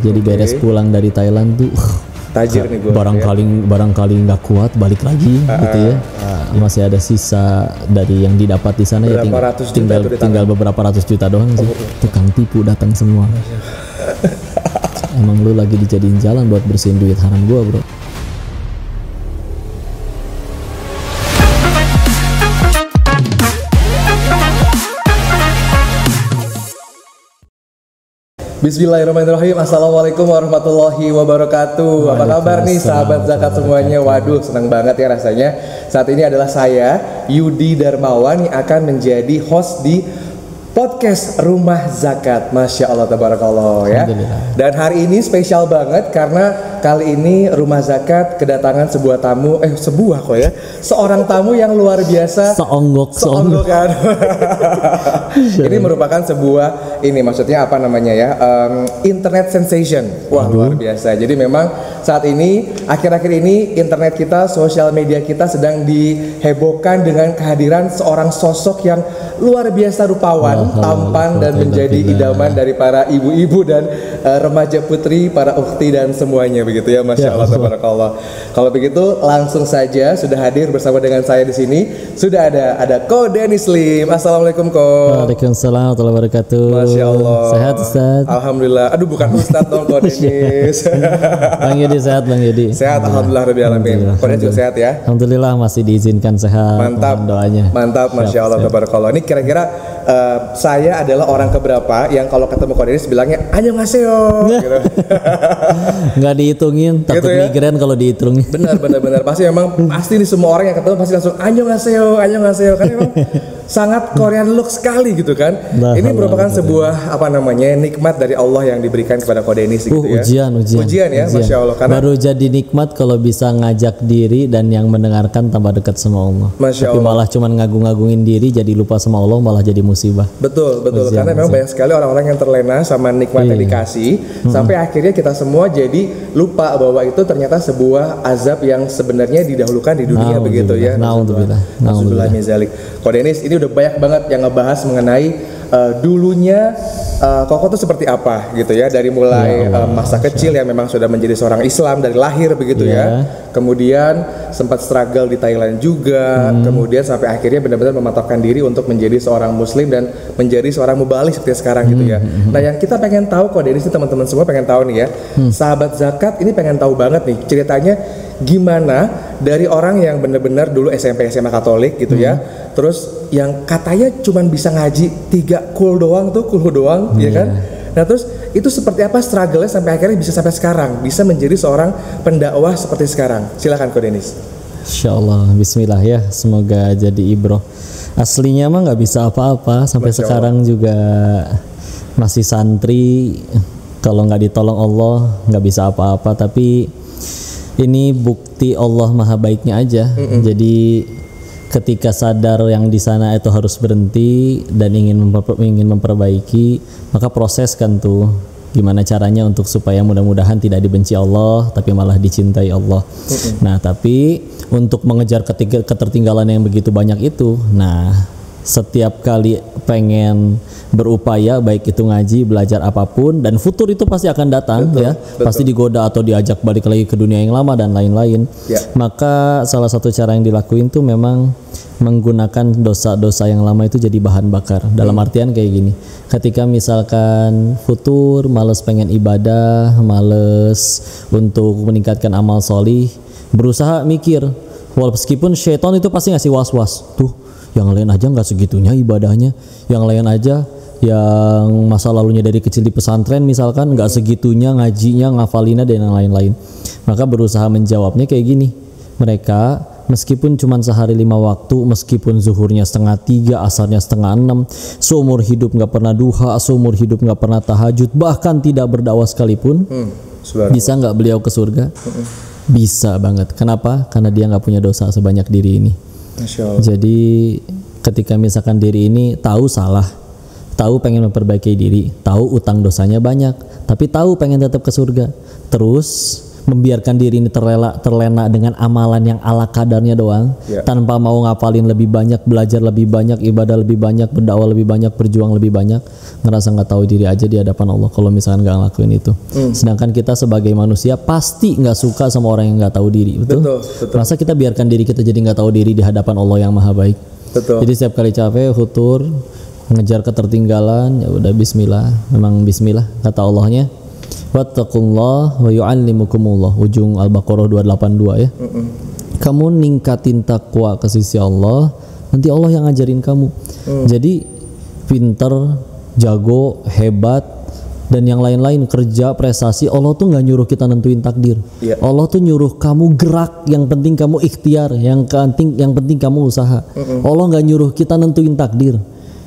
Jadi beres pulang dari Thailand tuh tajir nih gue. Barangkali nggak kuat balik lagi gitu ya. Masih ada sisa dari yang didapat di sana ya, tinggal beberapa ratus juta doang sih. Tukang tipu datang semua. Emang lu lagi dijadiin jalan buat bersihin duit haram gua, bro. Bismillahirrahmanirrahim. Assalamualaikum warahmatullahi wabarakatuh. Apa kabar nih sahabat zakat semuanya? Waduh, senang banget ya rasanya. Saat ini adalah saya, Yudi Darmawan, yang akan menjadi host di podcast Rumah Zakat. Masya Allah, tabarakallah ya. Dan hari ini spesial banget karena kali ini Rumah Zakat kedatangan sebuah tamu, seorang tamu yang luar biasa. Seonggok kan. Ini merupakan sebuah internet sensation. Wah, luar biasa. Jadi memang saat ini, akhir-akhir ini internet kita, sosial media kita sedang dihebohkan dengan kehadiran seorang sosok yang luar biasa rupawan, tampan, dan menjadi idaman dari para ibu-ibu dan remaja putri, para ukhti dan semuanya begitu ya. Masya Allah, tabarakallah. Kalau begitu langsung saja sudah hadir bersama dengan saya di sini. Sudah ada Ko Denis Lim. Assalamualaikum Ko. Waalaikumsalam warahmatullahi wabarakatuh. Masya Allah. Sehat Ustaz? Alhamdulillah. Aduh, bukan Ustaz dong, Ko Denis. Bang Yudi sehat, Bang Yudi. Sehat, alhamdulillah rabbil alamin. Ko Denis juga sehat ya? Alhamdulillah masih diizinkan sehat. Mantap doanya. Mantap, Masya Allah, tabarakallah. Ini kira-kira saya adalah orang keberapa yang kalau ketemu Ko Denis bilangnya annyeonghaseyo gitu. Nggak dihitungin, takut gitu ya? Migrain kalau dihitungin. Benar. Pasti nih semua orang yang ketemu pasti langsung annyeonghaseyo karena memang sangat Korean look sekali gitu kan. Ini merupakan sebuah nikmat dari Allah yang diberikan kepada Ko Denis gitu ya. Ujian ya, Masya Allah. Karena baru jadi nikmat kalau bisa ngajak diri dan yang mendengarkan tambah dekat sama Allah. Masya Tapi Allah. malah cuman ngagung-ngagungin diri jadi lupa sama Allah, malah jadi musibah. Betul. Karena memang banyak sekali orang-orang yang terlena sama nikmat yang dikasih, sampai akhirnya kita semua jadi lupa bahwa itu ternyata sebuah azab yang sebenarnya didahulukan di dunia begitu ya. Nauzubillah min zalik. Ko Denis, ini udah banyak banget yang ngebahas mengenai dulunya Koko tuh seperti apa gitu ya, dari mulai masa kecil yang memang sudah menjadi seorang Islam dari lahir begitu ya. Kemudian sempat struggle di Thailand juga, kemudian sampai akhirnya benar-benar mematapkan diri untuk menjadi seorang muslim dan menjadi seorang mubalik seperti sekarang gitu ya. Nah, yang kita pengen tahu Ko Denis, teman-teman semua pengen tahu nih ya. Sahabat zakat ini pengen tahu banget nih ceritanya gimana dari orang yang benar-benar dulu SMP SMA Katolik gitu ya. Terus yang katanya cuman bisa ngaji 3 kul doang, ya kan? Nah, terus itu seperti apa struggle-nya sampai akhirnya bisa sampai sekarang, bisa menjadi seorang pendakwah seperti sekarang. Silakan Ko Denis. Insyaallah, bismillah ya, semoga jadi ibroh. Aslinya mah nggak bisa apa-apa, sampai sekarang juga masih santri. Kalau nggak ditolong Allah nggak bisa apa-apa, tapi ini bukti Allah maha baiknya aja. Jadi ketika sadar yang di sana itu harus berhenti dan ingin memperbaiki, maka proses kan tuh gimana caranya untuk supaya mudah-mudahan tidak dibenci Allah tapi malah dicintai Allah. Nah, tapi untuk mengejar ketertinggalan yang begitu banyak itu, nah setiap kali pengen berupaya, baik itu ngaji, belajar apapun, dan futur itu pasti akan datang. Pasti digoda atau diajak balik lagi ke dunia yang lama dan lain-lain. Maka salah satu cara yang dilakuin tuh memang menggunakan dosa-dosa yang lama itu jadi bahan bakar. Dalam artian kayak gini, ketika misalkan futur, males pengen ibadah, males untuk meningkatkan amal solih, berusaha mikir, meskipun syaitan itu pasti ngasih was-was tuh, yang lain aja nggak segitunya ibadahnya, yang lain aja yang masa lalunya dari kecil di pesantren misalkan nggak segitunya ngajinya, ngafalinnya, dan yang lain-lain. Maka berusaha menjawabnya kayak gini, mereka meskipun cuma sehari 5 waktu, meskipun zuhurnya 2:30, asarnya 5:30, seumur hidup nggak pernah duha, seumur hidup nggak pernah tahajud, bahkan tidak berdakwah sekalipun, bisa nggak beliau ke surga? Bisa banget. Kenapa? Karena dia nggak punya dosa sebanyak diri ini. Jadi ketika misalkan diri ini tahu salah, tahu pengen memperbaiki diri, tahu utang dosanya banyak, tapi tahu pengen tetap ke surga, terus membiarkan diri ini terlena dengan amalan yang ala kadarnya doang, tanpa mau ngapalin lebih banyak, belajar lebih banyak, ibadah lebih banyak, berdakwah lebih banyak, berjuang lebih banyak, ngerasa nggak tahu diri aja di hadapan Allah kalau misalkan nggak ngelakuin itu. Sedangkan kita sebagai manusia pasti nggak suka sama orang yang nggak tahu diri, betul? Masa kita biarkan diri kita jadi nggak tahu diri di hadapan Allah yang maha baik? Jadi setiap kali capek, futur, ngejar ketertinggalan, ya udah bismillah, memang bismillah kata Allahnya. Wattaqullah wa yu'allimukumullah, ujung Al-Baqarah 282 ya. Kamu ningkatin takwa ke sisi Allah, nanti Allah yang ngajarin kamu. Jadi pinter, jago, hebat dan yang lain-lain, kerja, prestasi, Allah tuh nggak nyuruh kita nentuin takdir. Allah tuh nyuruh kamu gerak, yang penting kamu ikhtiar, yang penting kamu usaha. Allah nggak nyuruh kita nentuin takdir.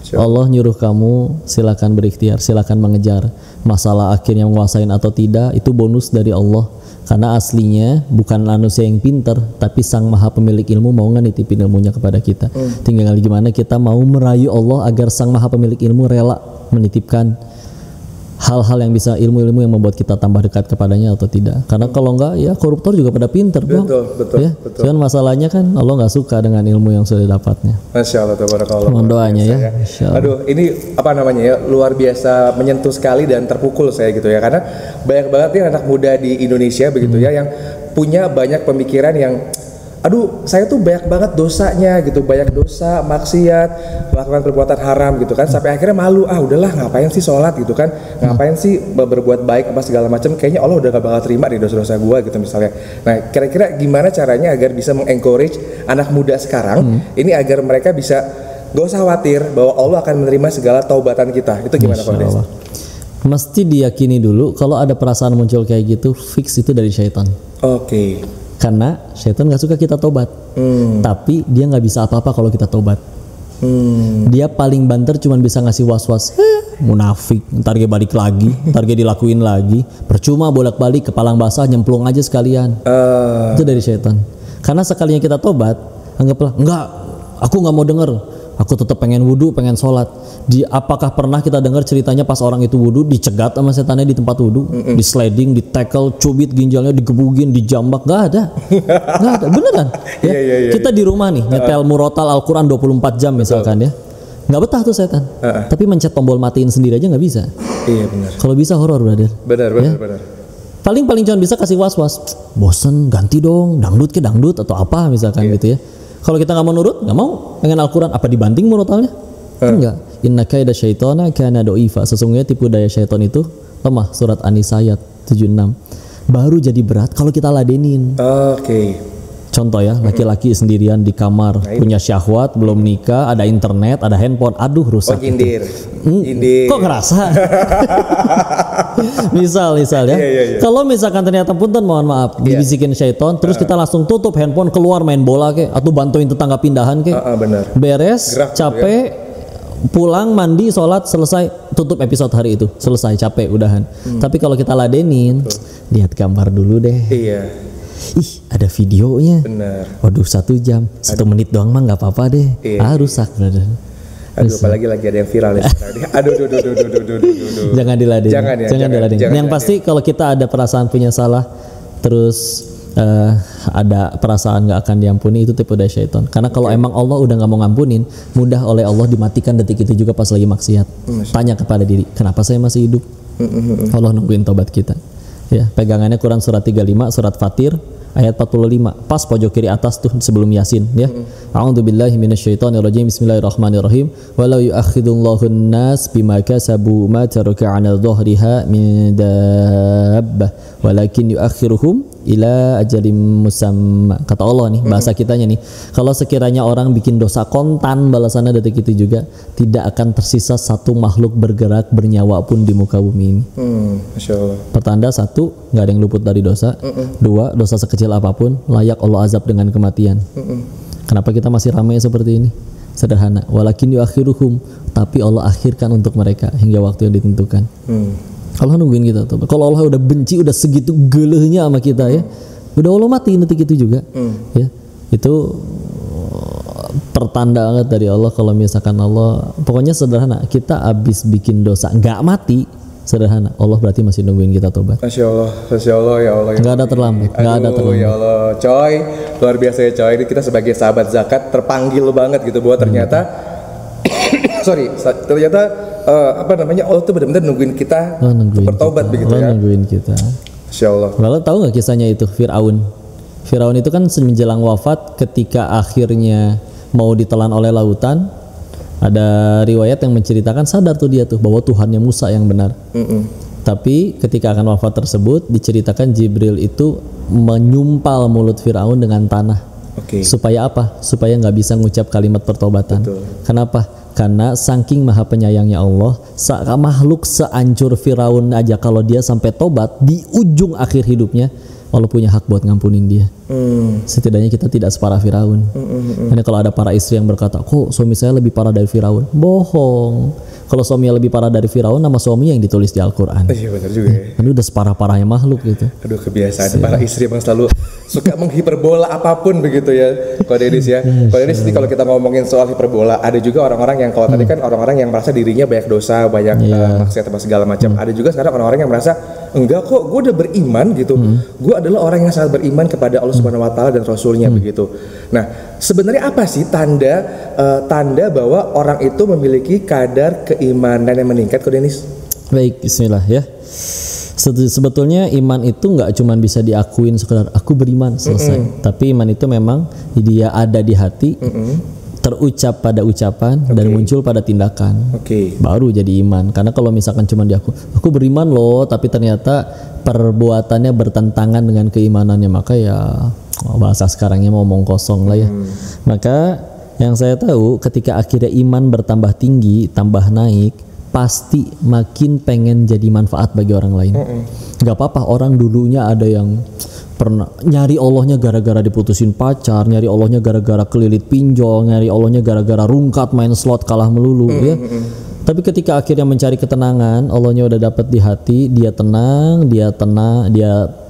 Allah nyuruh kamu silakan berikhtiar, silakan mengejar. Masalah akhirnya menguasain atau tidak itu bonus dari Allah, karena aslinya bukan manusia yang pintar, tapi Sang Maha Pemilik ilmu mau nggak nitipin ilmunya kepada kita. Tinggal gimana kita mau merayu Allah agar Sang Maha Pemilik ilmu rela menitipkan hal-hal yang bisa, ilmu-ilmu yang membuat kita tambah dekat kepadanya atau tidak. Karena kalau enggak, ya koruptor juga pada pinter, betul. Cuman masalahnya kan Allah nggak suka dengan ilmu yang sudah dapatnya. Masya Allah, tabarakallah. Mohon doanya ya. Aduh, ini apa namanya ya, luar biasa, menyentuh sekali dan terpukul saya gitu ya, karena banyak banget nih anak muda di Indonesia begitu ya, yang punya banyak pemikiran yang aduh, saya tuh banyak banget dosanya gitu, banyak dosa, maksiat, melakukan perbuatan haram gitu kan, sampai akhirnya malu, udahlah ngapain sih sholat gitu kan, ngapain sih berbuat baik apa segala macam, kayaknya Allah udah gak bakal terima di dosa-dosa gua gitu misalnya. Nah, kira-kira gimana caranya agar bisa mengencourage anak muda sekarang ini agar mereka bisa gak usah khawatir bahwa Allah akan menerima segala taubatan kita, itu gimana Pak Des? Mesti diyakini dulu kalau ada perasaan muncul kayak gitu, fix itu dari syaitan. Karena syaitan gak suka kita tobat, tapi dia gak bisa apa-apa kalau kita tobat. Dia paling banter cuman bisa ngasih was-was, munafik, ntar dia balik lagi, ntar dia dilakuin lagi, percuma bolak-balik, kepalang basah, nyemplung aja sekalian. Itu dari syaitan. Karena sekalinya kita tobat, anggaplah, enggak, aku gak mau denger, aku tetap pengen wudhu, pengen sholat. Apakah pernah kita dengar ceritanya pas orang itu wudhu dicegat sama setannya di tempat wudhu, di sliding, di tackle, cubit ginjalnya, digebugin, dijambak? Gak ada, beneran. Kita di rumah nih nyetel murotal Al-Quran 24 jam misalkan ya, nggak betah tuh setan. Tapi mencet tombol matiin sendiri aja nggak bisa. Benar. Kalau bisa horor, brother. Benar. Paling cuma bisa kasih was-was, bosen, ganti dong, dangdut ke dangdut atau apa misalkan gitu ya. Kalau kita nggak mau nurut, nggak mau, pengen Al-Quran, apa dibanting murotalnya? Enggak. Inna kaida syaitana kana do'ifa. Sesungguhnya tipu daya syaitan itu lemah. Surat An-Nisa ayat 76. Baru jadi berat kalau kita ladenin. Contoh ya, laki-laki sendirian di kamar, punya syahwat, belum nikah, ada internet, ada handphone, aduh rusak. Nyindir. Kok ngerasa? misal ya. Kalau misalkan ternyata punten, mohon maaf, dibisikin syaitan, terus kita langsung tutup handphone, keluar main bola kek, atau bantuin tetangga pindahan kek. Beres, gerak, capek, pulang, mandi, sholat, selesai, tutup episode hari itu, selesai, capek, udahan. Tapi kalau kita ladenin, lihat gambar dulu deh. Ada videonya. Waduh, 1 jam, 1 menit doang mah nggak apa-apa deh. Rusak, brother. Apalagi lagi ada yang viral ya. Aduh. Jangan diladenin. Yang pasti kalau kita ada perasaan punya salah, terus ada perasaan gak akan diampuni, itu tipu daya syaitan. Karena kalau emang Allah udah gak mau ngampunin, mudah oleh Allah dimatikan detik itu juga pas lagi maksiat. Tanya kepada diri, kenapa saya masih hidup? Allah nungguin tobat kita. Ya, pegangannya Quran surat 35, surat Fatir ayat 45, pas pojok kiri atas tuh sebelum Yasin ya. A'udzubillahi minasyaitonirrajim. Bismillahirrahmanirrahim. Walau yu'akhidullahu an-nas bima kasabu ma taraka 'ala dhahriha min dabbah walakin yu'akhiruhum ila ajalim musamma. Kata Allah nih, bahasa kitanya nih, kalau sekiranya orang bikin dosa kontan balasannya detik itu juga, tidak akan tersisa satu makhluk bergerak bernyawa pun di muka bumi ini. Masya Allah. Pertanda, 1, nggak ada yang luput dari dosa. 2, dosa sekecil apapun layak Allah azab dengan kematian. Kenapa kita masih ramai seperti ini? Sederhana, walakin yuakhiruhum, tapi Allah akhirkan untuk mereka hingga waktu yang ditentukan. Allah nungguin kita tuh. Kalau Allah udah benci, udah segitu gelehnya sama kita ya, udah Allah mati detik itu juga. Ya, itu pertanda banget dari Allah kalau misalkan Allah, pokoknya sederhana, kita abis bikin dosa nggak mati, sederhana. Allah berarti masih nungguin kita tobat. Masya Allah ya Allah. Nggak ada terlambat, nggak ada terlambat. Ya Allah, coy, luar biasa ya coy. Ini kita sebagai sahabat zakat terpanggil banget gitu bahwa ternyata, ternyata Allah tuh benar-benar nungguin kita bertobat begitu ya. Nungguin kita. Masya Allah. Lalu tahu nggak kisahnya itu Fir'aun? Fir'aun itu kan menjelang wafat ketika akhirnya mau ditelan oleh lautan, ada riwayat yang menceritakan sadar tuh dia tuh bahwa Tuhannya Musa yang benar. Tapi ketika akan wafat tersebut diceritakan Jibril itu menyumpal mulut Fir'aun dengan tanah. Supaya apa? Supaya nggak bisa ngucap kalimat pertobatan. Kenapa? Karena saking maha penyayangnya Allah, makhluk seancur Firaun aja kalau dia sampai tobat di ujung akhir hidupnya, Allah punya hak buat ngampunin dia. Setidaknya kita tidak separah Firaun. Karena kalau ada para istri yang berkata, kok suami saya lebih parah dari Firaun? Bohong. Kalau suaminya lebih parah dari Firaun, nama suaminya yang ditulis di Al-Quran. Iya benar juga ya. Kan udah separah-parahnya makhluk gitu. Aduh kebiasaan para istri emang selalu suka menghiperbola apapun begitu ya. Kalau Dedis ya. Kalau Dedis ini kalau kita ngomongin soal hiperbola, ada juga orang-orang yang kalau tadi kan orang-orang yang merasa dirinya banyak dosa, banyak maksiat apa segala macam. Ada juga sekarang orang-orang yang merasa enggak kok, gue udah beriman gitu. Gue adalah orang yang sangat beriman kepada Allah Subhanahu Wa Taala dan Rasulnya begitu. Nah, sebenarnya apa sih tanda bahwa orang itu memiliki kadar keimanan yang meningkat, Ko Denis? Baik, bismillah ya. Sebetulnya iman itu nggak cuma bisa diakuin sekedar aku beriman selesai. Tapi iman itu memang dia ada di hati, terucap pada ucapan dan muncul pada tindakan. Baru jadi iman. Karena kalau misalkan cuma aku beriman loh, tapi ternyata perbuatannya bertentangan dengan keimanannya, maka ya bahasa sekarangnya ngomong kosong lah ya. Maka yang saya tahu ketika akhirnya iman bertambah tinggi, tambah naik, pasti makin pengen jadi manfaat bagi orang lain. Gak apa-apa orang dulunya ada yang pernah nyari Allahnya gara-gara diputusin pacar, nyari Allahnya gara-gara kelilit pinjol, nyari Allahnya gara-gara rungkat main slot kalah melulu ya. Tapi ketika akhirnya mencari ketenangan, Allahnya udah dapat di hati, dia tenang, dia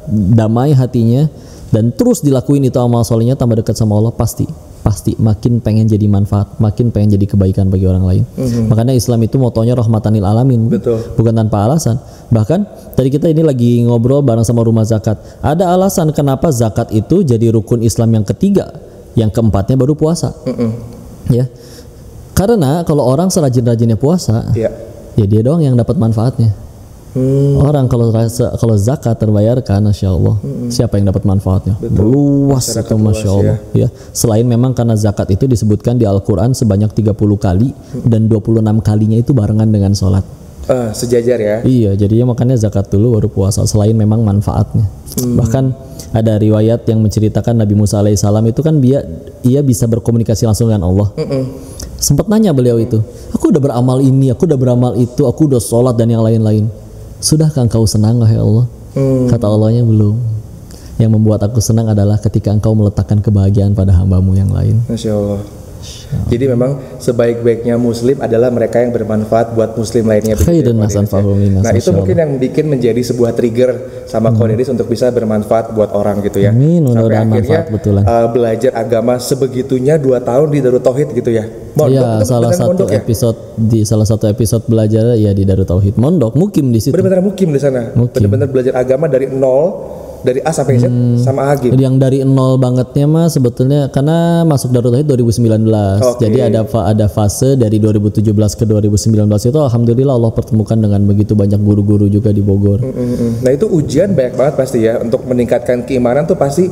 damai hatinya, dan terus dilakuin itu amal solehnya tambah dekat sama Allah, pasti makin pengen jadi manfaat, makin pengen jadi kebaikan bagi orang lain. Makanya Islam itu motonya rahmatanil alamin. Bukan tanpa alasan. Bahkan tadi kita ini lagi ngobrol bareng sama Rumah Zakat, ada alasan kenapa zakat itu jadi rukun Islam yang ketiga, yang keempatnya baru puasa. Ya, karena kalau orang serajin-rajinnya puasa, ya dia doang yang dapat manfaatnya. Orang kalau zakat terbayarkan, masya Allah, siapa yang dapat manfaatnya? Luas itu, masya Allah. Ya, selain memang karena zakat itu disebutkan di Al-Quran sebanyak 30 kali dan 26 kalinya itu barengan dengan sholat. Sejajar ya? Iya, jadinya makanya zakat dulu baru puasa. Selain memang manfaatnya. Bahkan ada riwayat yang menceritakan Nabi Musa alaihissalam itu kan ia bisa berkomunikasi langsung dengan Allah. Sempat nanya beliau itu, aku udah beramal ini, aku udah beramal itu, aku udah sholat dan yang lain-lain. Sudahkah engkau senang wahai Allah? Kata Allahnya belum. Yang membuat aku senang adalah ketika engkau meletakkan kebahagiaan pada hambamu yang lain. Masya Allah. Jadi memang sebaik-baiknya muslim adalah mereka yang bermanfaat buat muslim lainnya. Nah itu mungkin yang bikin menjadi sebuah trigger sama Ko Denis untuk bisa bermanfaat buat orang gitu ya. Sampai akhirnya belajar agama sebegitunya 2 tahun di Darut Tauhid gitu ya. Iya, salah satu episode belajar ya di Darut Tauhid. Mondok, mukim di situ. Benar-benar mukim di sana. Benar-benar belajar agama dari nol. Dari A sampai Z sama A gitu. Yang dari nol bangetnya mah sebetulnya karena masuk Darut Tauhid 2019. Jadi ada fase dari 2017 ke 2019 itu alhamdulillah Allah pertemukan dengan begitu banyak guru-guru juga di Bogor. Nah itu ujian banyak banget pasti ya, untuk meningkatkan keimanan tuh pasti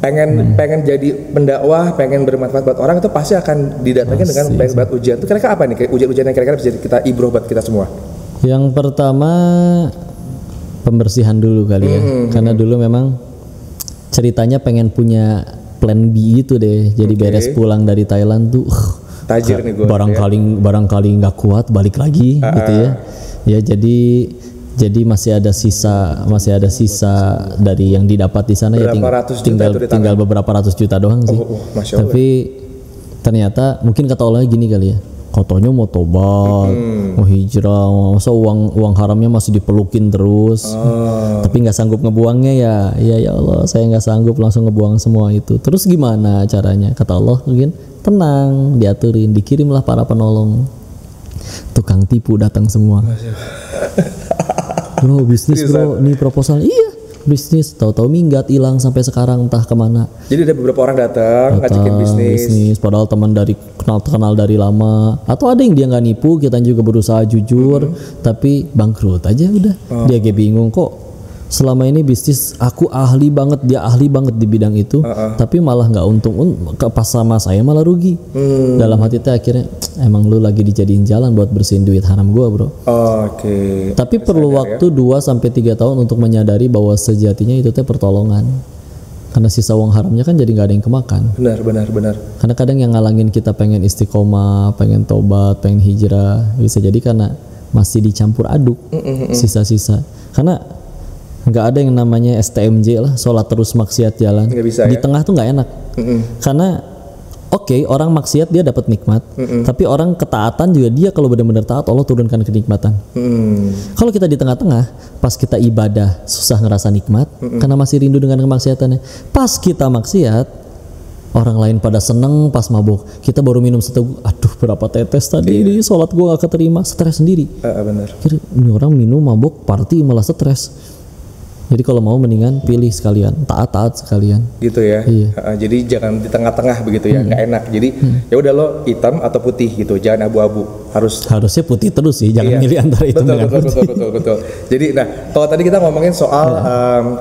pengen jadi pendakwah, pengen bermanfaat buat orang itu pasti akan didatangin dengan banyak banget ujian. Itu kira-kira apa nih ujian-ujian yang kira-kira bisa kita ibroh buat kita semua? Yang pertama pembersihan dulu kali ya, karena dulu memang ceritanya pengen punya plan B itu deh, jadi beres pulang dari Thailand tuh tajir nih gue barangkali nggak kuat balik lagi gitu ya jadi masih ada sisa dari yang didapat di sana ya tinggal beberapa ratus juta doang sih. Tapi ternyata mungkin kata Allah gini kali ya, katanya mau tobat, mau hijrah, masa uang haramnya masih dipelukin terus, tapi nggak sanggup ngebuangnya ya Allah, saya nggak sanggup langsung ngebuang semua itu. Terus gimana caranya? Kata Allah mungkin tenang, diaturin, dikirimlah para penolong, tukang tipu datang semua. Bro bisnis bro, nih proposal. Iya bisnis, tahu-tahu minggat hilang sampai sekarang entah kemana. Jadi ada beberapa orang datang ngajakin bisnis, padahal teman dari kenal dari lama, atau ada yang dia nggak nipu, kita juga berusaha jujur, tapi bangkrut aja udah. Dia kayak bingung kok selama ini bisnis aku ahli banget, dia ahli banget di bidang itu, tapi malah nggak untung, pas sama saya malah rugi. Dalam hati teh akhirnya emang lu lagi dijadiin jalan buat bersihin duit haram gua bro. Oke. Tapi perlu waktu 2-3 tahun untuk menyadari bahwa sejatinya itu teh pertolongan. Karena sisa uang haramnya kan jadi nggak ada yang kemakan. Benar. Karena kadang yang ngalangin kita pengen istiqomah, pengen tobat, pengen hijrah, bisa jadi karena masih dicampur aduk sisa-sisa. Karena nggak ada yang namanya STMJ lah, sholat terus maksiat jalan. Bisa, di tengah tuh nggak enak. Karena orang maksiat dia dapat nikmat, tapi orang ketaatan juga dia kalau benar-benar taat Allah turunkan kenikmatan. Kalau kita di tengah-tengah, pas kita ibadah susah ngerasa nikmat karena masih rindu dengan kemaksiatannya. Pas kita maksiat, orang lain pada seneng, pas mabuk kita baru minum seteguk, aduh berapa tetes tadi ini sholat gua gak keterima, stres sendiri. Benar. Ini orang minum mabuk party malah stres. Jadi kalau mau mendingan pilih sekalian, taat sekalian. Gitu ya. Iya. Jadi jangan di tengah-tengah begitu ya, nggak enak. Jadi ya udah lo hitam atau putih gitu, jangan abu-abu. Harusnya putih terus sih, jangan milih antara itu dengan putih. Betul. Jadi kalau tadi kita ngomongin soal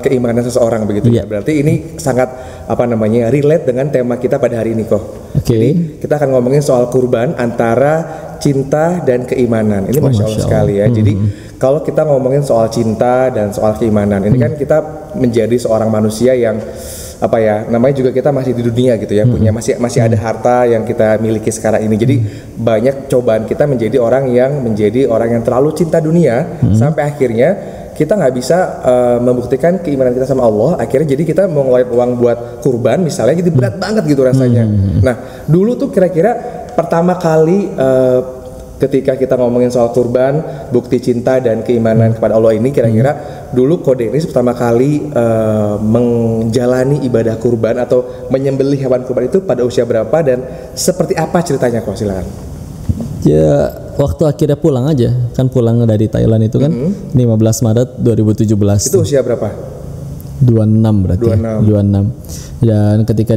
keimanan seseorang begitu ya. Berarti ini sangat relate dengan tema kita pada hari ini kok. Jadi kita akan ngomongin soal kurban antara cinta dan keimanan. Ini Masya Allah sekali ya. Jadi kalau kita ngomongin soal cinta dan soal keimanan, ini kan kita menjadi seorang manusia yang namanya juga kita masih di dunia gitu ya, punya masih ada harta yang kita miliki sekarang ini. Jadi banyak cobaan kita menjadi orang yang terlalu cinta dunia sampai akhirnya kita nggak bisa membuktikan keimanan kita sama Allah. Akhirnya jadi kita mau ngeluarin uang buat kurban misalnya, jadi berat banget gitu rasanya. Nah dulu tuh kira-kira pertama kali ketika kita ngomongin soal kurban, bukti cinta dan keimanan kepada Allah ini, kira-kira dulu Ko Denis pertama kali menjalani ibadah kurban atau menyembelih hewan kurban itu pada usia berapa dan seperti apa ceritanya kok? Silakan. Ya waktu akhirnya pulang aja, kan pulang dari Thailand itu kan 15 Maret 2017. Itu usia berapa? 26 berarti 26. Dan ketika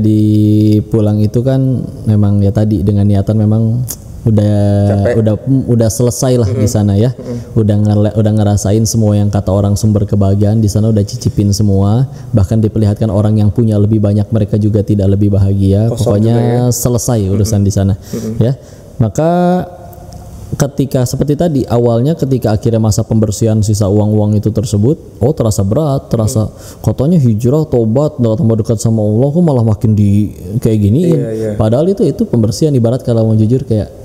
pulang itu kan memang ya tadi dengan niatan memang udah selesai lah di sana ya. Udah ngerasain semua yang kata orang sumber kebahagiaan di sana, udah cicipin semua, bahkan diperlihatkan orang yang punya lebih banyak mereka juga tidak lebih bahagia. Pokoknya selesai urusan di sana ya. Maka ketika seperti tadi awalnya ketika akhirnya masa pembersihan sisa uang-uang itu tersebut, terasa berat, terasa katanya hijrah, tobat, tambah dekat sama Allah, kok malah makin kayak giniin. Padahal itu pembersihan. Ibarat kalau mau jujur kayak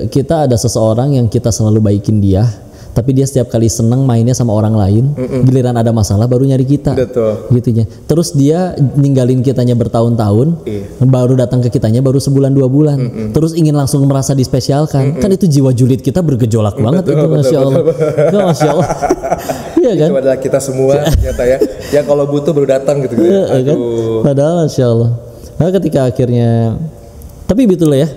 kita ada seseorang yang kita selalu baikin dia, tapi dia setiap kali seneng mainnya sama orang lain, giliran ada masalah baru nyari kita. Gitunya. Terus dia ninggalin kitanya bertahun-tahun, baru datang ke kitanya baru sebulan 2 bulan. Terus ingin langsung merasa dispesialkan. Kan itu jiwa julid kita bergejolak banget itu. Masya Allah. Masya Allah. Iya kan? Itu adalah kita semua ternyata ya. Yang kalau butuh baru datang gitu. Kan? Padahal Masya Allah. Nah ketika akhirnya, tapi betul ya,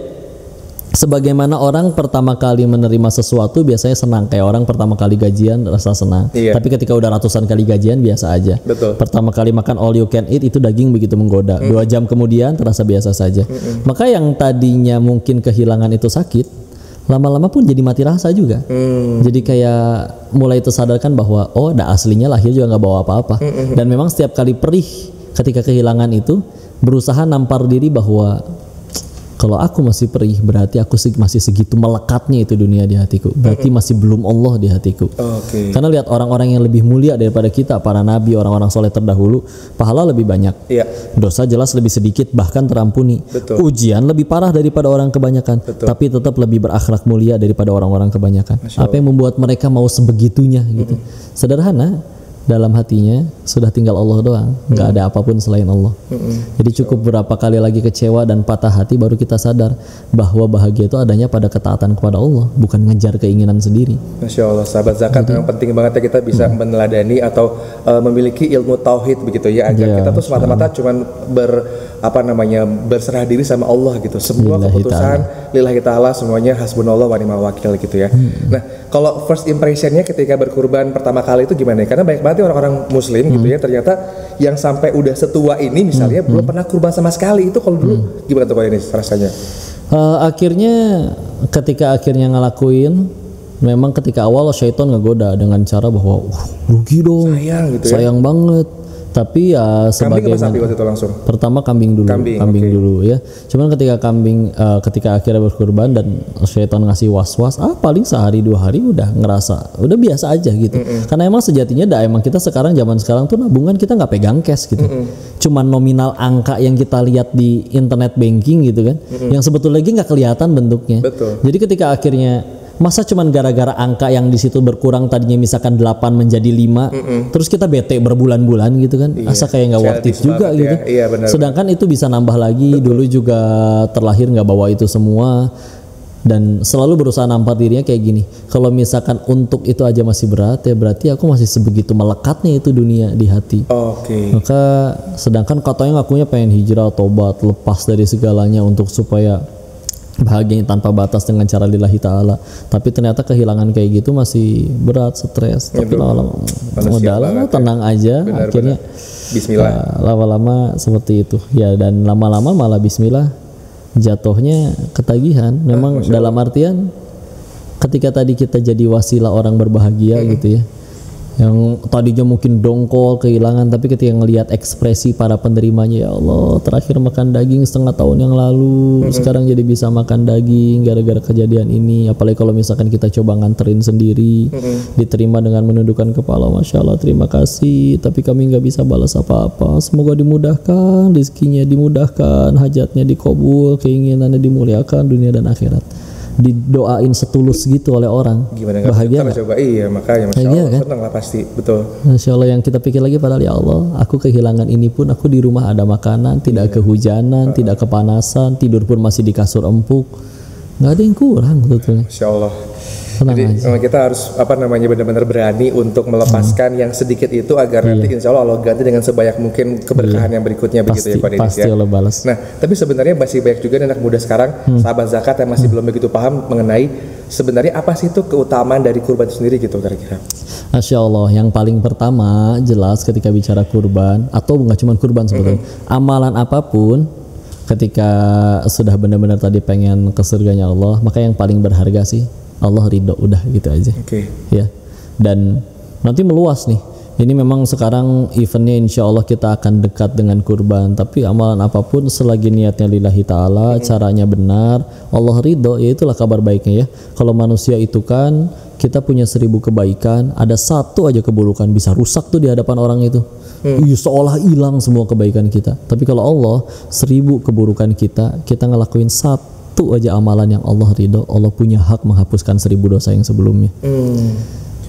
sebagaimana orang pertama kali menerima sesuatu biasanya senang, kayak orang pertama kali gajian rasa senang. Tapi ketika udah ratusan kali gajian biasa aja. Pertama kali makan all you can eat itu daging begitu menggoda. 2 jam kemudian terasa biasa saja. Maka yang tadinya mungkin kehilangan itu sakit, lama-lama pun jadi mati rasa juga. Jadi kayak mulai tersadarkan bahwa dah aslinya lahir juga nggak bawa apa-apa. Dan memang setiap kali perih ketika kehilangan itu berusaha nampar diri bahwa kalau aku masih perih berarti aku masih segitu melekatnya itu dunia di hatiku. Berarti masih belum Allah di hatiku. Karena lihat orang-orang yang lebih mulia daripada kita, para nabi, orang-orang soleh terdahulu, pahala lebih banyak. Dosa jelas lebih sedikit bahkan terampuni. Ujian lebih parah daripada orang kebanyakan, tapi tetap lebih berakhlak mulia daripada orang-orang kebanyakan. Apa yang membuat mereka mau sebegitunya gitu? Sederhana. dalam hatinya sudah tinggal Allah doang, nggak ada apapun selain Allah. Jadi cukup berapa kali lagi kecewa dan patah hati baru kita sadar bahwa bahagia itu adanya pada ketaatan kepada Allah, bukan ngejar keinginan sendiri. Masya Allah, sahabat zakat, memang penting banget ya kita bisa meneladani atau memiliki ilmu tauhid begitu ya, agar kita tuh semata-mata cuman berserah diri sama Allah gitu. Semua keputusan lillahi ta'ala, semuanya hasbunallah wa ni'mal wakil gitu ya. Nah, kalau first impressionnya ketika berkurban pertama kali itu gimana ya? Karena banyak banget orang muslim gitu ya, ternyata yang sampai udah setua ini misalnya belum pernah kurban sama sekali. Itu kalau dulu gimana tuh Pak Denis rasanya? Akhirnya ketika ngelakuin, memang ketika awal syaitan ngegoda dengan cara bahwa rugi dong, sayang banget. Tapi ya sebagai sapi waktu itu langsung. Pertama kambing dulu ya. Cuman ketika akhirnya berkurban dan syaitan ngasih was-was, paling sehari 2 hari udah ngerasa udah biasa aja gitu. Karena emang sejatinya emang kita zaman sekarang tuh nabungan kita nggak pegang cash gitu. Cuman nominal angka yang kita lihat di internet banking gitu kan, yang sebetulnya lagi nggak kelihatan bentuknya. Betul. Jadi ketika akhirnya masa cuman gara-gara angka yang di situ berkurang, tadinya misalkan 8 menjadi 5, terus kita bete berbulan-bulan gitu kan, asa kayak nggak worth it juga gitu. Iya, benar. Sedangkan itu bisa nambah lagi. Dulu juga terlahir nggak bawa itu semua, dan selalu berusaha nampar dirinya kayak gini, kalau misalkan untuk itu aja masih berat, ya berarti aku masih sebegitu melekatnya itu dunia di hati. Maka sedangkan katanya ngakunya pengen hijrah, tobat, lepas dari segalanya untuk supaya bahagia tanpa batas dengan cara lillahi ta'ala, tapi ternyata kehilangan kayak gitu masih berat, stres. Tapi lama-lama udahlah, tenang aja. Akhirnya bismillah, lama-lama seperti itu ya, dan lama-lama malah bismillah jatuhnya ketagihan. Memang dalam artian ketika tadi kita jadi wasilah orang berbahagia gitu ya, yang tadinya mungkin dongkol kehilangan, tapi ketika ngelihat ekspresi para penerimanya, ya Allah, terakhir makan daging 1/2 tahun yang lalu, sekarang jadi bisa makan daging gara-gara kejadian ini. Apalagi kalau misalkan kita coba nganterin sendiri, diterima dengan menundukkan kepala, Masya Allah, terima kasih, tapi kami nggak bisa balas apa-apa. Semoga dimudahkan, rezekinya dimudahkan, hajatnya dikabul, keinginannya dimuliakan dunia dan akhirat. Didoain setulus gitu oleh orang, gimana gak bahagia gak? Coba iya, makanya Masya Allah kan? Senang lah pasti, betul. Masya Allah, yang kita pikir lagi padahal, ya Allah, aku kehilangan ini pun aku di rumah ada makanan, tidak kehujanan, tidak kepanasan, tidur pun masih di kasur empuk, nggak ada yang kurang sebetulnya. Masya Allah. Jadi memang kita harus benar-benar berani untuk melepaskan yang sedikit itu agar nanti insya Allah Allah ganti dengan sebanyak mungkin keberkahan yang berikutnya, begitu ya Pak Denis ya. Pasti Allah balas. Nah, tapi sebenarnya masih banyak juga anak muda sekarang, sahabat zakat yang masih belum begitu paham mengenai sebenarnya apa sih itu keutamaan dari kurban itu sendiri gitu kira-kira. Masya Allah, yang paling pertama jelas ketika bicara kurban, atau nggak cuma kurban sebetulnya, amalan apapun ketika sudah benar-benar tadi pengen ke surganya Allah, maka yang paling berharga sih Allah ridho, udah gitu aja. Ya. Dan nanti meluas nih. Ini memang sekarang eventnya insya Allah kita akan dekat dengan kurban, tapi amalan apapun selagi niatnya lillahi ta'ala, caranya benar, Allah ridho, ya itulah kabar baiknya ya. Kalau manusia itu kan kita punya 1000 kebaikan, ada 1 aja keburukan bisa rusak tuh di hadapan orang itu. Seolah hilang semua kebaikan kita. Tapi kalau Allah 1000 keburukan kita ngelakuin 1 aja amalan yang Allah ridho, Allah punya hak menghapuskan 1000 dosa yang sebelumnya.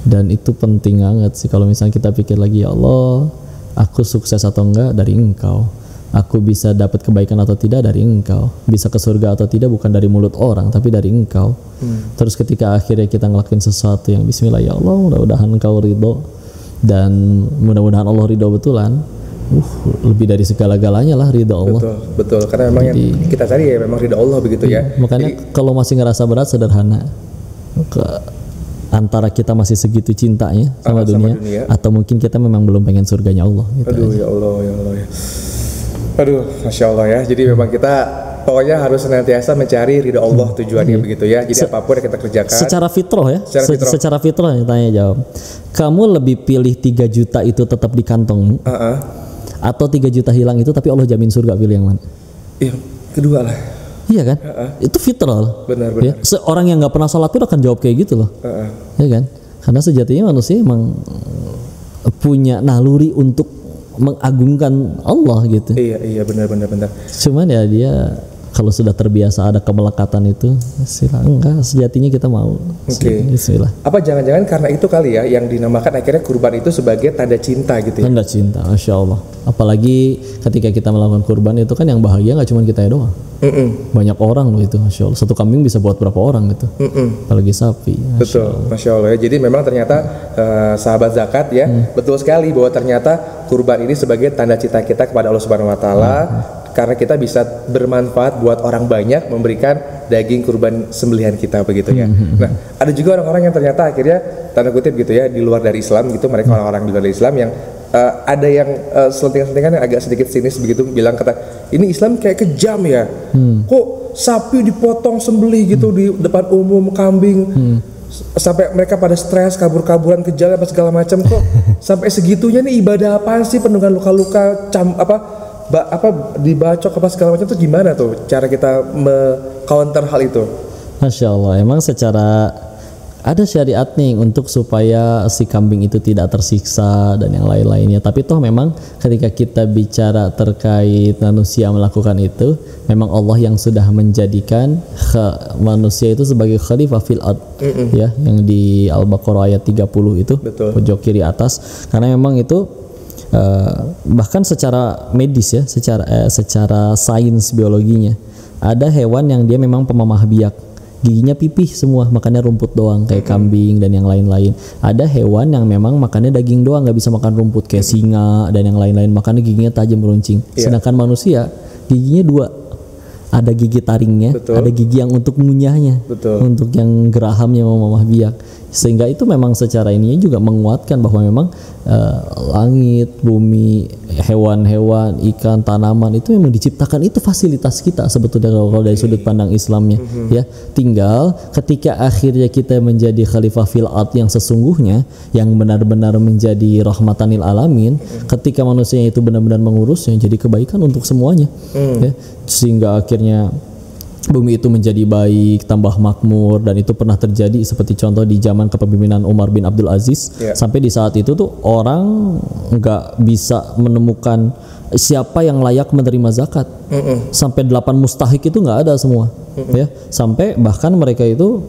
Dan itu penting banget sih. Kalau misalnya kita pikir lagi, ya Allah, aku sukses atau enggak dari Engkau, aku bisa dapat kebaikan atau tidak dari Engkau, bisa ke surga atau tidak bukan dari mulut orang tapi dari Engkau. Terus ketika akhirnya kita ngelakuin sesuatu yang bismillah, ya Allah, mudah-mudahan Engkau ridho, dan mudah-mudahan Allah ridho betulan. Lebih dari segala-galanya lah ridho Allah. Betul. Karena memang yang kita cari ya memang ridho Allah begitu ya. Makanya kalau masih ngerasa berat, sederhana, antara kita masih segitu cintanya sama dunia, atau mungkin kita memang belum pengen surganya Allah gitu. Ya Allah ya. Aduh, Masya Allah ya. Jadi memang kita pokoknya harus senantiasa mencari ridho Allah tujuannya begitu ya. Jadi apapun yang kita kerjakan secara fitrah ya. Secara fitrah tanya jawab. Kamu lebih pilih 3 juta itu tetap di kantongmu, atau 3 juta hilang itu tapi Allah jamin surga, pilih yang mana? Kedua lah. Iya kan? Itu fitrah. Benar. Ya, seorang yang nggak pernah sholat pun akan jawab kayak gitu loh. Ya kan? Karena sejatinya manusia emang punya naluri untuk mengagungkan Allah gitu. Iya benar. Cuman ya dia kalau sudah terbiasa ada kemelekatan itu, enggak, sejatinya kita mau. Bismillah. Apa jangan-jangan karena itu kali ya yang dinamakan akhirnya kurban itu sebagai tanda cinta gitu ya? Tanda cinta, Masya Allah. Apalagi ketika kita melakukan kurban itu kan yang bahagia nggak cuma kita doang. Banyak orang loh itu, Masya Allah. Satu kambing bisa buat berapa orang gitu. Apalagi sapi. Betul, Masya Allah ya. Jadi memang ternyata sahabat zakat ya, betul sekali bahwa ternyata kurban ini sebagai tanda cinta kita kepada Allah Subhanahu Wa Taala. Karena kita bisa bermanfaat buat orang banyak memberikan daging kurban sembelihan kita begitu ya. Nah, ada juga orang-orang yang ternyata akhirnya tanda kutip gitu ya di luar dari Islam gitu, mereka orang-orang di luar dari Islam yang ada yang selentingan-selentingan yang agak sedikit sinis begitu bilang kata ini Islam kayak kejam ya. Kok sapi dipotong sembelih gitu di depan umum, kambing. Sampai mereka pada stres, kabur-kaburan ke jalan apa segala macam kok. Sampai segitunya nih ibadah apaan sih, penuh luka-luka dibacok apa segala macam itu gimana tuh cara kita counter hal itu? Masya Allah, emang secara ada syariat nih untuk supaya si kambing itu tidak tersiksa dan yang lain-lainnya. Tapi toh memang ketika kita bicara terkait manusia melakukan itu, memang Allah yang sudah menjadikan manusia itu sebagai khalifah fil ard, ya, yang di Al-Baqarah ayat 30 itu. Betul. Pojok kiri atas. Karena memang itu bahkan secara medis ya, secara sains biologinya, ada hewan yang dia memang pemamah biak, giginya pipih semua, makannya rumput doang kayak kambing dan yang lain-lain. Ada hewan yang memang makannya daging doang, nggak bisa makan rumput kayak singa dan yang lain-lain, makannya giginya tajam runcing. Sedangkan manusia giginya dua, ada gigi taringnya, ada gigi yang untuk ngunyahnya, untuk yang gerahamnya memamah biak. Sehingga itu memang secara ininya juga menguatkan bahwa memang langit, bumi, hewan-hewan, ikan, tanaman itu memang diciptakan, itu fasilitas kita sebetulnya kalau dari sudut pandang Islamnya. Ya, tinggal ketika akhirnya kita menjadi khalifah fil ard yang sesungguhnya, yang benar-benar menjadi rahmatanil alamin, ketika manusia itu benar-benar mengurusnya, jadi kebaikan untuk semuanya. Ya, sehingga akhirnya bumi itu menjadi baik, tambah makmur, dan itu pernah terjadi seperti contoh di zaman kepemimpinan Umar bin Abdul Aziz. Sampai di saat itu tuh orang nggak bisa menemukan siapa yang layak menerima zakat. Sampai 8 mustahik itu nggak ada semua. Ya, sampai bahkan mereka itu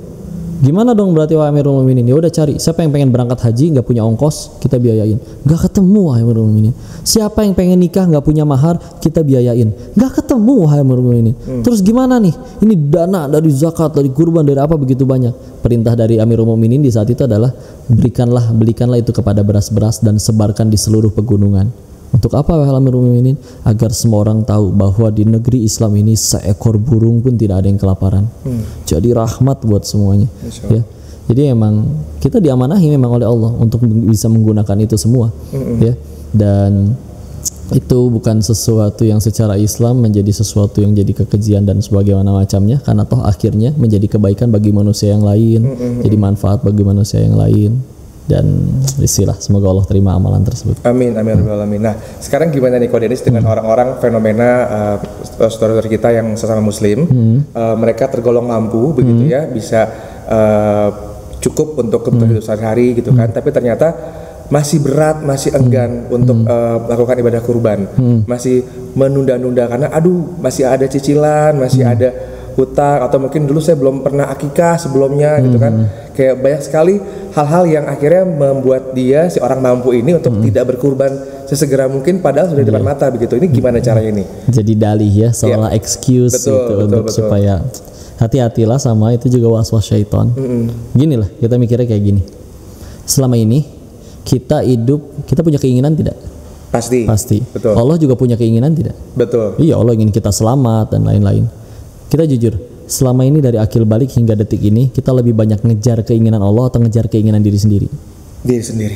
gimana dong berarti wahai Amirul Mukminin? Ya udah cari siapa yang pengen berangkat haji nggak punya ongkos, kita biayain. Nggak ketemu wahai Amirul Mukminin. Siapa yang pengen nikah nggak punya mahar, kita biayain. Nggak ketemu wahai Amirul Mukminin. Terus gimana nih? Ini dana dari zakat, dari kurban, dari apa begitu banyak. Perintah dari Amirul Mukminin di saat itu adalah belikanlah itu kepada beras-beras dan sebarkan di seluruh pegunungan. Untuk apa wahai Amirul Mukminin? Agar semua orang tahu bahwa di negeri Islam ini seekor burung pun tidak ada yang kelaparan. Jadi rahmat buat semuanya. Ya. Jadi emang kita diamanahi memang oleh Allah untuk bisa menggunakan itu semua. Ya. Dan itu bukan sesuatu yang secara Islam menjadi sesuatu yang jadi kekejian dan sebagaimana macamnya, karena toh akhirnya menjadi kebaikan bagi manusia yang lain, jadi manfaat bagi manusia yang lain. Dan istilah semoga Allah terima amalan tersebut. Amin, amin, amin. Nah, sekarang gimana nih Ko Denis dengan orang-orang fenomena saudara-saudara kita yang sesama Muslim, mereka tergolong mampu begitu ya, bisa cukup untuk kebutuhan hidup sehari-hari gitu kan, tapi ternyata masih berat, masih enggan untuk melakukan ibadah kurban, masih menunda-nunda karena masih ada cicilan, masih ada hutang, atau mungkin dulu saya belum pernah akikah sebelumnya gitu kan. Kayak banyak sekali hal-hal yang akhirnya membuat dia, si orang mampu ini, untuk tidak berkurban sesegera mungkin padahal sudah di depan mata begitu. Ini gimana caranya ini? Jadi dalih ya, seolah excuse betul. Supaya hati-hatilah sama itu juga was-was syaitan. Gini lah, kita mikirnya kayak gini. Selama ini kita hidup, kita punya keinginan tidak? Pasti. Betul. Allah juga punya keinginan tidak? Betul. Iya, Allah ingin kita selamat dan lain-lain. Kita jujur, selama ini dari akil balik hingga detik ini, kita lebih banyak ngejar keinginan Allah atau ngejar keinginan diri sendiri? Diri sendiri.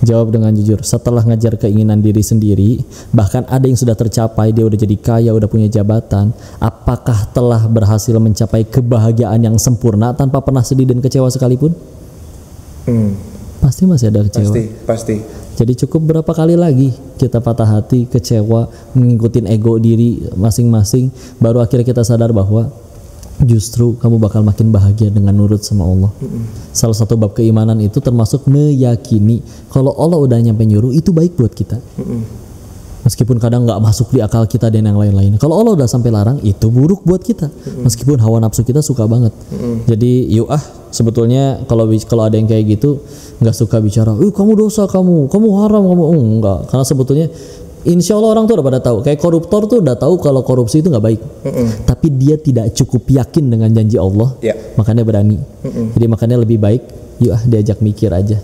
Jawab dengan jujur. Setelah ngejar keinginan diri sendiri, bahkan ada yang sudah tercapai, dia udah jadi kaya, udah punya jabatan, apakah telah berhasil mencapai kebahagiaan yang sempurna tanpa pernah sedih dan kecewa sekalipun? Pasti masih ada kecewa. Pasti. Jadi cukup berapa kali lagi kita patah hati, kecewa, mengikutin ego diri masing-masing, baru akhirnya kita sadar bahwa justru kamu bakal makin bahagia dengan nurut sama Allah. Salah satu bab keimanan itu termasuk meyakini kalau Allah udah nyampe nyuruh itu baik buat kita. Meskipun kadang nggak masuk di akal kita dan yang lain-lain. Kalau Allah udah sampai larang, itu buruk buat kita. Meskipun hawa nafsu kita suka banget. Jadi sebetulnya kalau ada yang kayak gitu nggak suka bicara, kamu dosa, kamu haram, kamu enggak. Karena sebetulnya insya Allah orang tuh udah pada tahu. Kayak koruptor tuh udah tahu kalau korupsi itu nggak baik. Tapi dia tidak cukup yakin dengan janji Allah, makanya berani. Jadi makanya lebih baik, diajak mikir aja.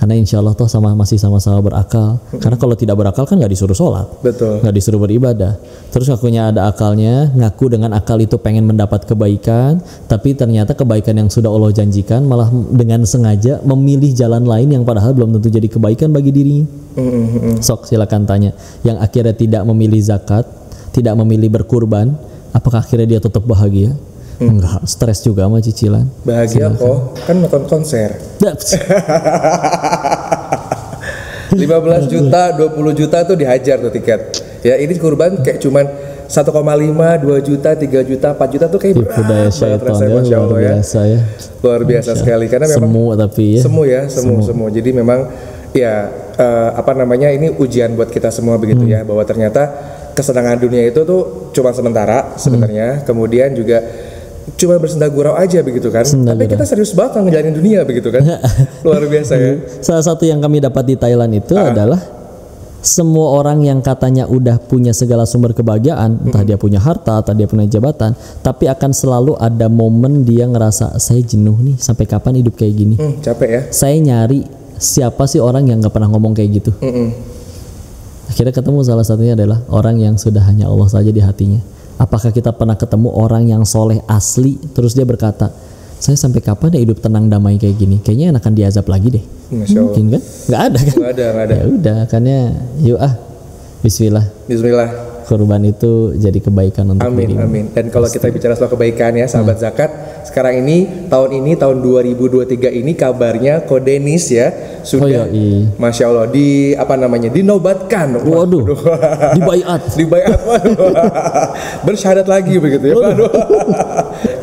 Karena insya Allah toh masih sama-sama berakal. Karena kalau tidak berakal kan nggak disuruh sholat, nggak disuruh beribadah. Terus ngakunya ada akalnya, ngaku dengan akal itu pengen mendapat kebaikan, tapi ternyata kebaikan yang sudah Allah janjikan malah dengan sengaja memilih jalan lain yang padahal belum tentu jadi kebaikan bagi dirinya. Sok silakan tanya. Yang akhirnya tidak memilih zakat, tidak memilih berkurban, apakah akhirnya dia tetap bahagia? Enggak, stres juga sama cicilan. Bahagia kok, kan nonton konser. 15 juta, 20 juta tuh dihajar tuh tiket. Ya ini kurban kayak cuman 1,5, 2 juta, 3 juta, 4 juta tuh kayak berat banget rasanya, Masya Allah ya. Luar biasa sekali. Karena memang semu. Jadi memang ya ini ujian buat kita semua begitu ya. Bahwa ternyata kesenangan dunia itu tuh cuma sementara sebenarnya. Kemudian juga cuma bersenda gurau aja begitu kan. Tapi kita serius banget ngejalanin dunia begitu kan. Luar biasa ya. Salah satu yang kami dapat di Thailand itu adalah semua orang yang katanya udah punya segala sumber kebahagiaan, entah dia punya harta, entah dia punya jabatan, tapi akan selalu ada momen dia ngerasa saya jenuh nih, sampai kapan hidup kayak gini. Capek ya. Saya nyari siapa sih orang yang nggak pernah ngomong kayak gitu. Akhirnya ketemu salah satunya adalah orang yang sudah hanya Allah saja di hatinya. Apakah kita pernah ketemu orang yang soleh asli terus dia berkata, saya sampai kapan ya hidup tenang damai kayak gini? Kayaknya enakan diazab lagi deh. Mungkin kan? Nggak ada kan? Nggak ada. Ya udah, makanya Bismillah. Kurban itu jadi kebaikan untuk diri. Amin. Dan kalau kita bicara soal kebaikan ya sahabat zakat, sekarang ini tahun 2023 ini kabarnya Kodenis ya sudah Masya Allah dinobatkan. Waduh. Dibaiat. Bersyahadat lagi begitu ya.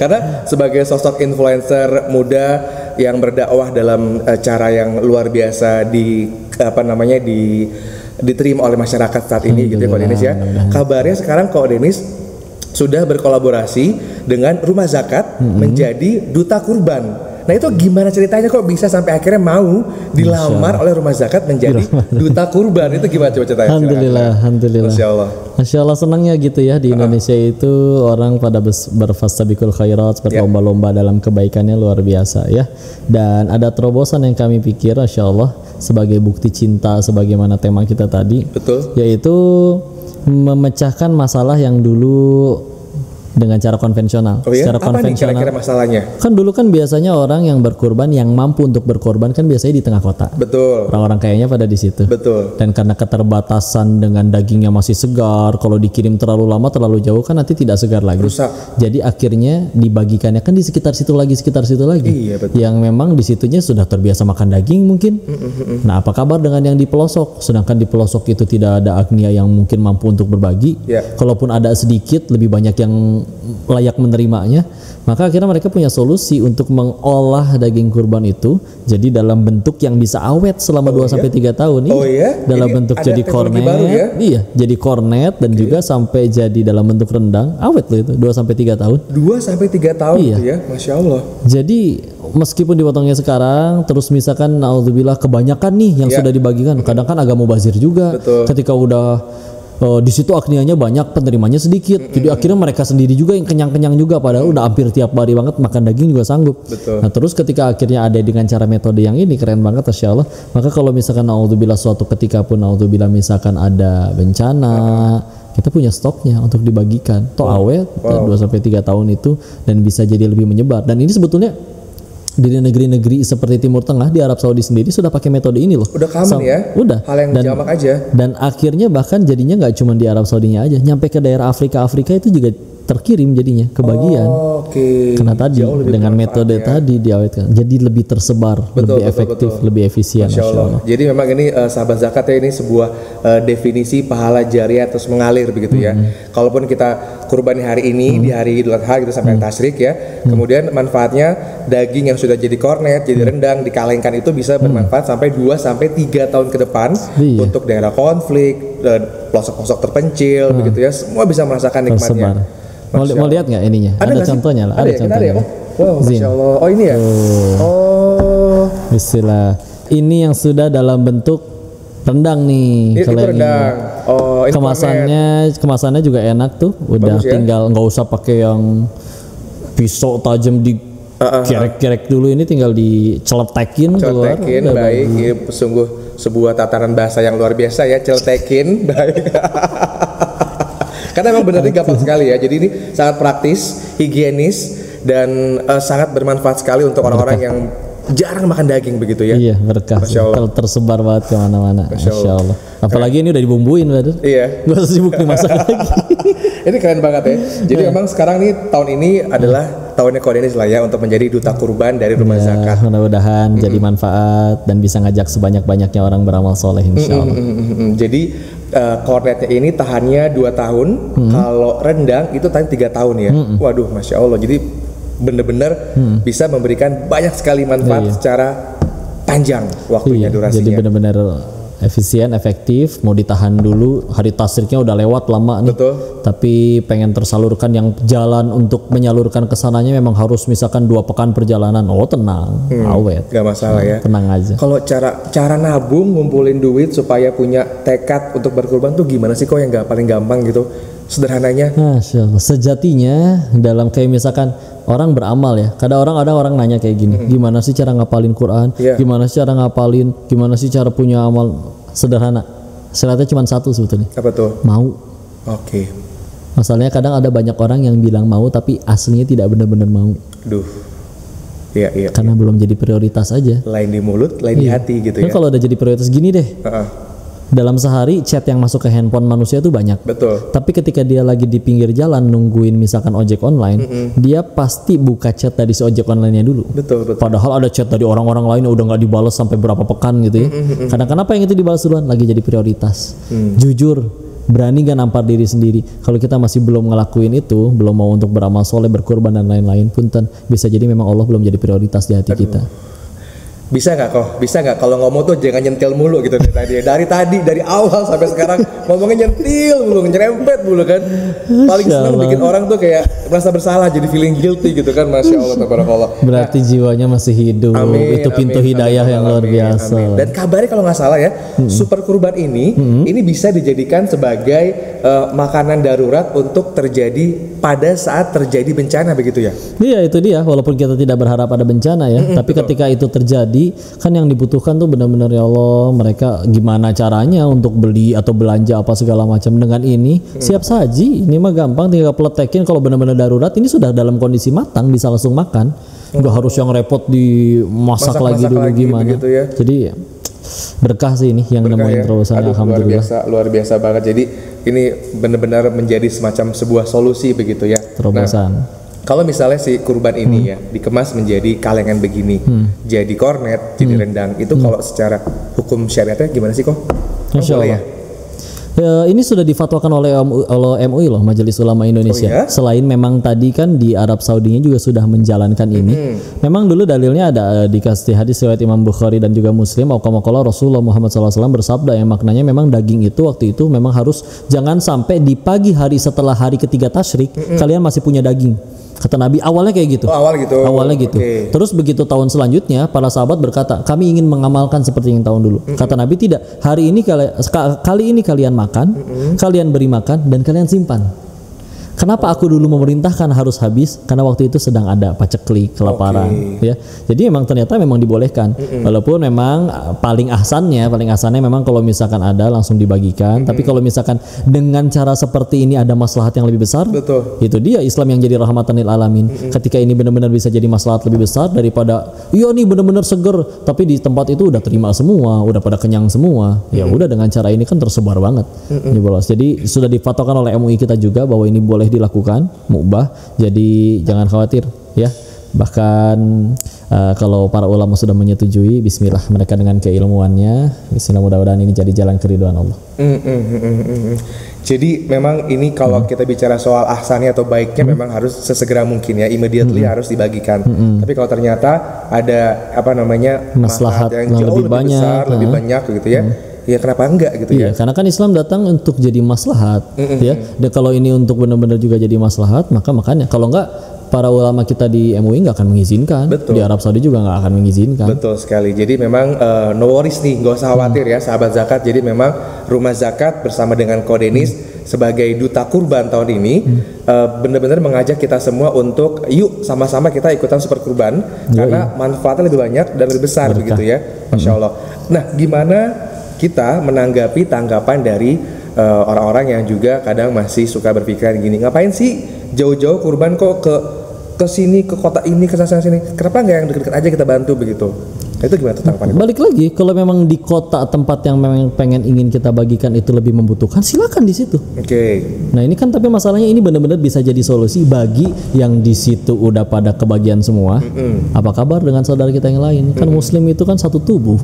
Karena sebagai sosok influencer muda yang berdakwah dalam cara yang luar biasa diterima oleh masyarakat saat ini gitu ya Ko Denis ya. Kabarnya sekarang Ko Denis sudah berkolaborasi dengan Rumah Zakat menjadi duta kurban. Nah itu gimana ceritanya kok bisa sampai akhirnya mau dilamar oleh Rumah Zakat menjadi duta kurban? Itu gimana coba ceritanya? Alhamdulillah. Masya Allah senangnya gitu ya di Indonesia itu orang pada berfastabiqul khairat, berlomba-lomba dalam kebaikannya luar biasa ya. Dan ada terobosan yang kami pikir Masya Allah sebagai bukti cinta sebagaimana tema kita tadi. Betul. Yaitu memecahkan masalah yang dulu dengan cara konvensional. Secara konvensional. Nih kira-kira masalahnya? Kan dulu kan biasanya orang yang berkurban, yang mampu untuk berkurban kan biasanya di tengah kota. Betul. Orang-orang kayaknya pada di situ. Betul. Dan karena keterbatasan dengan dagingnya masih segar, kalau dikirim terlalu lama, terlalu jauh kan nanti tidak segar lagi. Rusak. Jadi akhirnya dibagikannya kan di sekitar situ lagi. Iya, betul. Yang memang di situnya sudah terbiasa makan daging mungkin. Nah, apa kabar dengan yang di pelosok? Sedangkan di pelosok itu tidak ada agnia yang mungkin mampu untuk berbagi. Kalaupun ada sedikit, lebih banyak yang layak menerimanya, maka akhirnya mereka punya solusi untuk mengolah daging kurban itu jadi dalam bentuk yang bisa awet selama 2-3 tahun. Dalam ini bentuk jadi kornet ya? Iya, jadi kornet dan juga sampai jadi dalam bentuk rendang, awet loh itu 2-3 tahun. 2-3 tahun iya. Ya, Masya Allah. Jadi meskipun dipotongnya sekarang, terus misalkan naudzubillah kebanyakan nih yang sudah dibagikan, kadang kan agak mubazir juga. Betul. Ketika udah di situ agnianya banyak, penerimanya sedikit. Jadi akhirnya mereka sendiri juga yang kenyang-kenyang juga, padahal udah hampir tiap hari banget makan daging juga sanggup. Betul. Nah terus ketika akhirnya ada dengan cara metode yang ini keren banget Masya Allah. Maka kalau misalkan naudzubillah suatu ketika pun naudzubillah misalkan ada bencana, kita punya stoknya untuk dibagikan. Toh awet 2-3 tahun itu dan bisa jadi lebih menyebar. Dan ini sebetulnya di negeri-negeri seperti Timur Tengah, di Arab Saudi sendiri sudah pakai metode ini loh. Udah common ya? Udah. Hal yang jamak aja. Dan akhirnya bahkan jadinya nggak cuma di Arab Saudinya aja, nyampe ke daerah Afrika itu juga terkirim jadinya kebagian. Karena tadi dengan metode tadi diawetkan, jadi lebih tersebar, lebih efektif, lebih efisien. Masya Allah. Jadi memang ini sahabat zakat ya, ini sebuah definisi pahala jariah terus mengalir begitu ya. Kalaupun kita kurban hari ini di hari Idul Adha gitu sampai tasyrik ya, kemudian manfaatnya daging yang sudah jadi kornet, jadi rendang, dikalengkan itu bisa bermanfaat sampai 2 sampai 3 tahun ke depan untuk daerah konflik, pelosok-pelosok terpencil begitu ya, semua bisa merasakan nikmatnya. Mau lihat nggak ininya? Ada contohnya lah. Ada contohnya. Wow, Masya Allah. Oh ini ya. Oh. Bismillah. Ini yang sudah dalam bentuk rendang nih. Itu rendang. Oh, ini kemasannya juga enak tuh. Udah bagus, tinggal nggak usah pakai yang pisau tajam di kerek-kerek dulu. Ini tinggal diceletekin keluar. Baik. Ini sungguh sebuah tataran bahasa yang luar biasa ya. Celetekin. Baik. Karena memang benar gampang sekali ya. Jadi ini sangat praktis, higienis, dan sangat bermanfaat sekali untuk orang-orang yang jarang makan daging begitu ya. Iya, berkah. Tersebar banget kemana-mana. Masya Allah. Apalagi ini udah dibumbuin, Badr. Iya. Gak usah sibuk dimasak lagi. Ini keren banget ya. Jadi memang sekarang nih tahun ini adalah tahunnya Kodenis lah ya untuk menjadi duta kurban dari rumah zakat. Mudah-mudahan jadi manfaat dan bisa ngajak sebanyak-banyaknya orang beramal soleh insya Allah. Jadi kornetnya ini tahannya 2 tahun, kalau rendang itu tahan 3 tahun ya. Waduh, Masya Allah. Jadi benar-benar bisa memberikan banyak sekali manfaat secara panjang waktunya, durasinya. Jadi benar-benar efisien, efektif. Mau ditahan dulu, hari tasriknya udah lewat lama nih. Betul. Tapi pengen tersalurkan, yang jalan untuk menyalurkan kesananya memang harus misalkan 2 pekan perjalanan. Oh tenang, awet. Gak masalah ya. Tenang aja. Kalau cara nabung, ngumpulin duit supaya punya tekad untuk berkurban tuh gimana sih kok yang paling gampang gitu? Sederhananya. Masya Allah. Sejatinya dalam kayak misalkan orang beramal ya. Kadang orang nanya kayak gini, gimana sih cara ngapalin Quran? Gimana sih cara ngapalin? Gimana sih cara punya amal? Sederhana. Syaratnya cuma satu sebetulnya. Apa tuh? Mau. Oke. Masalahnya kadang ada banyak orang yang bilang mau tapi aslinya tidak benar-benar mau. Duh. Iya. Karena belum jadi prioritas aja. Lain di mulut, lain di hati gitu ya. Kalau udah jadi prioritas gini deh. Dalam sehari chat yang masuk ke handphone manusia itu banyak. Betul. Tapi ketika dia lagi di pinggir jalan nungguin misalkan ojek online, dia pasti buka chat dari si ojek online-nya dulu. Betul. Padahal ada chat dari orang-orang lain yang udah nggak dibalas sampai berapa pekan gitu ya. Karena kenapa yang itu dibalas duluan? Lagi jadi prioritas. Jujur, berani gak nampar diri sendiri. Kalau kita masih belum ngelakuin itu, belum mau untuk beramal soleh, berkurban dan lain-lain, punten, bisa jadi memang Allah belum jadi prioritas di hati kita. Bisa nggak kalau ngomong tuh jangan nyentil mulu gitu dari awal sampai sekarang ngomongnya nyentil mulu, nyerempet mulu kan. Paling senang bikin orang tuh kayak merasa bersalah, jadi feeling guilty gitu kan. Masya Allah, tabarakallah. Berarti jiwanya masih hidup. Itu pintu hidayah yang luar biasa. Dan kabarnya kalau nggak salah ya, super kurban ini bisa dijadikan sebagai makanan darurat untuk terjadi pada saat terjadi bencana begitu ya. Iya, itu dia. Walaupun kita tidak berharap ada bencana ya, tapi ketika itu terjadi, kan yang dibutuhkan tuh benar-benar ya Allah, mereka gimana caranya untuk beli atau belanja apa segala macam. Dengan ini siap saji, ini mah gampang, tinggal peletekin. Kalau benar-benar darurat ini sudah dalam kondisi matang, bisa langsung makan. Nggak harus yang repot dimasak lagi dulu gimana ya. Jadi berkah sih ini yang nemuin terusan. Alhamdulillah. Luar biasa banget. Jadi ini benar-benar menjadi semacam sebuah solusi begitu ya. Terobosan. Kalau misalnya si kurban ini ya dikemas menjadi kalengan begini, jadi kornet, jadi rendang, itu kalau secara hukum syariatnya gimana sih kok? Masya Allah. Ya, ini sudah difatwakan oleh MUI loh, Majelis Ulama Indonesia. Selain memang tadi kan di Arab Saudinya juga sudah menjalankan ini. Memang dulu dalilnya ada dikasih hadis riwayat Imam Bukhari dan juga Muslim. Qala Rasulullah Muhammad SAW bersabda yang maknanya memang daging itu waktu itu memang harus jangan sampai di pagi hari setelah hari ketiga tasyrik kalian masih punya daging. Kata Nabi awalnya kayak gitu. Awalnya gitu. Terus begitu tahun selanjutnya para sahabat berkata, kami ingin mengamalkan seperti yang tahun dulu. Kata Nabi tidak. Hari ini kali ini kalian makan, kalian beri makan dan kalian simpan. Kenapa aku dulu memerintahkan harus habis? Karena waktu itu sedang ada paceklik, kelaparan, ya. Jadi memang ternyata memang dibolehkan. Walaupun memang paling ahsannya memang kalau misalkan ada langsung dibagikan. Tapi kalau misalkan dengan cara seperti ini ada maslahat yang lebih besar, itu dia Islam yang jadi rahmatan lil alamin. Ketika ini benar-benar bisa jadi maslahat lebih besar daripada iya nih benar-benar seger, tapi di tempat itu udah terima semua, udah pada kenyang semua. Ya udah dengan cara ini kan tersebar banget. Jadi sudah difatwakan oleh MUI kita juga bahwa ini boleh boleh dilakukan, mubah. Jadi jangan khawatir ya. Bahkan kalau para ulama sudah menyetujui, bismillah mereka dengan keilmuannya, bismillah mudah-mudahan ini jadi jalan keridhaan Allah. Jadi memang ini kalau kita bicara soal ahsannya atau baiknya memang harus sesegera mungkin ya, immediately harus dibagikan. Tapi kalau ternyata ada apa namanya maslahat yang jauh lebih banyak, besar, lebih banyak gitu ya. Ya kenapa enggak gitu ya? Karena kan Islam datang untuk jadi maslahat ya. Dan kalau ini untuk benar-benar juga jadi maslahat, makanya kalau enggak para ulama kita di MUI nggak akan mengizinkan. Betul. Di Arab Saudi juga nggak akan mengizinkan. Betul sekali. Jadi memang no worries nih, nggak usah khawatir ya sahabat zakat. Jadi memang Rumah Zakat bersama dengan Kodenis sebagai duta kurban tahun ini benar-benar mengajak kita semua untuk yuk sama-sama kita ikutan super kurban karena manfaatnya lebih banyak dan lebih besar begitu ya. Masya Allah. Nah, gimana kita menanggapi tanggapan dari orang-orang yang juga kadang masih suka berpikiran gini, ngapain sih jauh-jauh kurban kok ke sini, ke kota ini, ke sana sini, kenapa nggak yang deket-deket aja kita bantu begitu? Itu gimana tanggapannya? Balik lagi, kalau memang di kota tempat yang memang ingin kita bagikan itu lebih membutuhkan, silakan di situ. Oke. Nah ini kan tapi masalahnya ini benar-benar bisa jadi solusi bagi yang di situ udah pada kebagian semua. Apa kabar dengan saudara kita yang lain? Kan Muslim itu kan satu tubuh,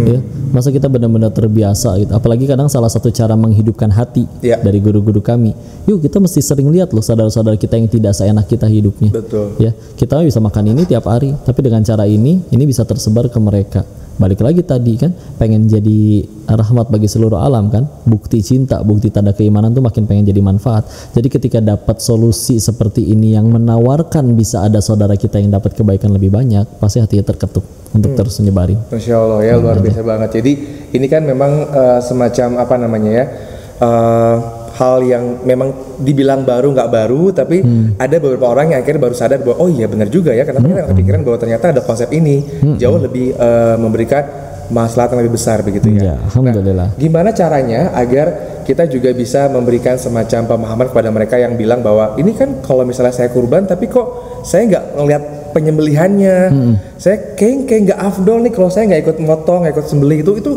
ya. Masa kita benar-benar terbiasa gitu. Apalagi kadang salah satu cara menghidupkan hati dari guru-guru kami. Yuk kita mesti sering lihat loh saudara-saudara kita yang tidak seenak kita hidupnya. Betul. Ya, kita bisa makan ini tiap hari, tapi dengan cara ini bisa tersebar ke mereka. Balik lagi tadi kan, pengen jadi rahmat bagi seluruh alam kan, bukti cinta, bukti tanda keimanan tuh makin pengen jadi manfaat. Jadi ketika dapat solusi seperti ini yang menawarkan bisa ada saudara kita yang dapat kebaikan lebih banyak, pasti hatinya terketuk untuk terus menyebarin. Masya Allah ya, luar biasa banget. Jadi ini kan memang semacam apa namanya ya, hal yang memang dibilang baru nggak baru, tapi ada beberapa orang yang akhirnya baru sadar bahwa oh iya benar juga ya, kenapa kita nggak kepikiran bahwa ternyata ada konsep ini jauh lebih memberikan maslahat yang lebih besar begitu ya. Alhamdulillah. Nah, gimana caranya agar kita juga bisa memberikan semacam pemahaman kepada mereka yang bilang bahwa ini kan kalau misalnya saya kurban tapi kok saya nggak ngelihat penyembelihannya, saya kayak nggak afdol nih kalau saya nggak ikut motong, nggak ikut sembelih itu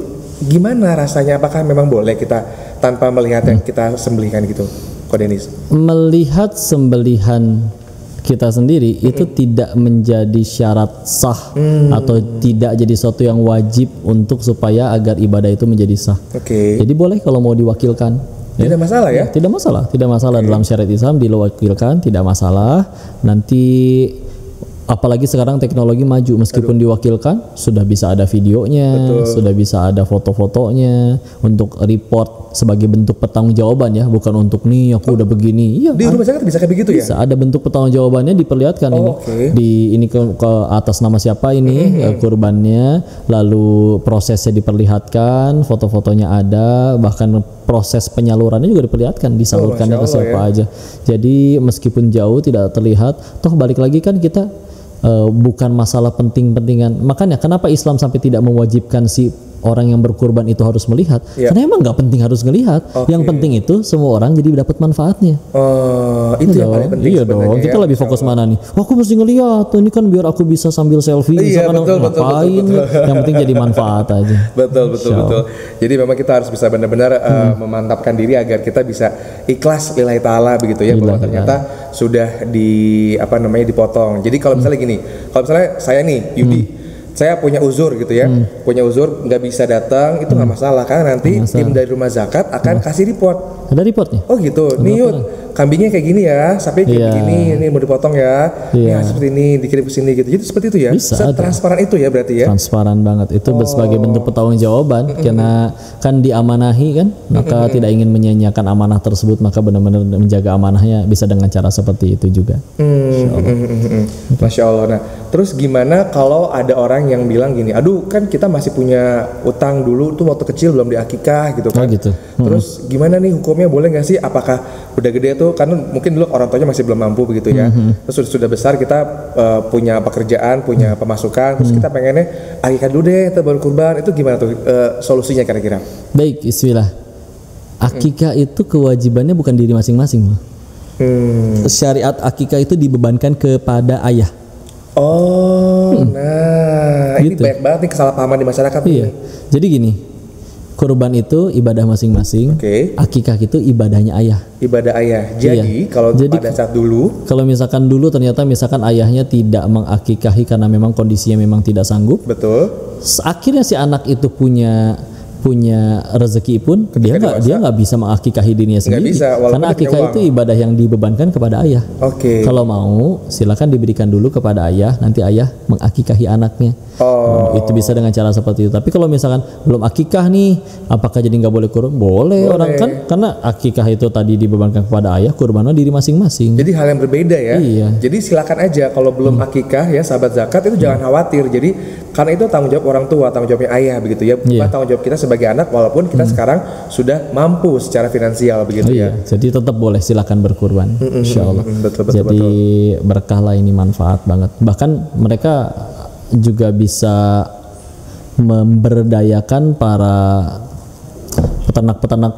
gimana rasanya? Apakah memang boleh kita tanpa melihat yang kita sembelihkan gitu, Kodenis? Melihat sembelihan kita sendiri itu tidak menjadi syarat sah atau tidak jadi sesuatu yang wajib untuk supaya agar ibadah itu menjadi sah. Jadi boleh kalau mau diwakilkan. Tidak masalah ya? Tidak masalah dalam syariat Islam diwakilkan, tidak masalah. Nanti apalagi sekarang teknologi maju, meskipun diwakilkan sudah bisa ada videonya, sudah bisa ada foto-fotonya untuk report sebagai bentuk pertanggungjawaban ya, bukan untuk nih aku udah begini. Iya. Di Rumah Zakat bisa kayak begitu ya? Bisa ada bentuk pertanggungjawabannya diperlihatkan ini ke atas nama siapa ini kurbannya, lalu prosesnya diperlihatkan, foto-fotonya ada, bahkan proses penyalurannya juga diperlihatkan, disalurkannya ke siapa aja. Jadi meskipun jauh tidak terlihat, toh balik lagi kan kita bukan masalah penting-pentingan. Makanya kenapa Islam sampai tidak mewajibkan si orang yang berkurban itu harus melihat, karena emang nggak penting harus ngelihat. Yang penting itu semua orang jadi dapat manfaatnya. Itu yang paling penting. Iya dong, kita lebih fokus mana nih? Aku mesti ngelihat, ini kan biar aku bisa sambil selfie. Betul. Yang penting jadi manfaat aja. Betul. Jadi memang kita harus bisa benar-benar memantapkan diri agar kita bisa ikhlas lillahi ta'ala begitu ya, bahwa ternyata sudah dipotong. Jadi kalau misalnya gini, kalau misalnya saya nih Yudi, saya punya uzur gitu ya, punya uzur nggak bisa datang, itu nggak masalah karena nanti tim dari Rumah Zakat akan kasih report. Ada reportnya? Oh gitu, nih Yud, kambingnya kayak gini ya, sapi kayak begini, ini mau dipotong ya, ya seperti ini, dikirim ke sini gitu. Jadi seperti itu ya, transparan itu ya berarti ya? Transparan banget, itu sebagai bentuk pertanggungjawaban, karena kan diamanahi kan, maka tidak ingin menyanyiakan amanah tersebut, maka benar-benar menjaga amanahnya bisa dengan cara seperti itu juga. Masya Allah. Nah, terus gimana kalau ada orang yang bilang gini, aduh kan kita masih punya utang dulu tuh waktu kecil belum diakikah gitu kan? Terus gimana nih hukumnya, boleh nggak sih? Apakah udah gede tuh, karena mungkin dulu orang tuanya masih belum mampu begitu ya, terus sudah besar kita punya pekerjaan, punya pemasukan, terus kita pengennya akikah dulu deh, baru kurban, itu gimana tuh solusinya kira-kira? Baik, bismillah. Akikah itu kewajibannya bukan diri masing-masing loh. Syariat akikah itu dibebankan kepada ayah. Nah gitu. Ini banyak banget nih kesalahpahaman di masyarakat. Iya. Jadi gini, Kurban itu ibadah masing-masing. Akikah itu ibadahnya ayah. Ibadah ayah. Jadi kalau pada saat dulu, kalau misalkan dulu ternyata misalkan ayahnya tidak mengakikahi karena memang kondisinya memang tidak sanggup. Betul. Akhirnya si anak itu punya rezeki pun dia nggak bisa mengakikahi dirinya sendiri. Bisa, karena akikah itu ibadah yang dibebankan kepada ayah. Kalau mau silakan diberikan dulu kepada ayah, nanti ayah mengakikahi anaknya. Itu bisa dengan cara seperti itu. Tapi kalau misalkan belum akikah nih, apakah jadi nggak boleh kurban? Boleh orang kan, karena akikah itu tadi dibebankan kepada ayah, kurbannya diri masing-masing. Jadi hal yang berbeda ya. Iya. Jadi silakan aja kalau belum akikah ya sahabat zakat itu jangan khawatir. Jadi karena itu tanggung jawab orang tua, tanggung jawabnya ayah begitu ya, bukan tanggung jawab kita sebagai anak, walaupun kita sekarang sudah mampu secara finansial begitu ya. Jadi tetap boleh, silakan berkurban, insya Allah. Betul, jadi berkah lah ini, manfaat banget. Bahkan mereka juga bisa memberdayakan para peternak-peternak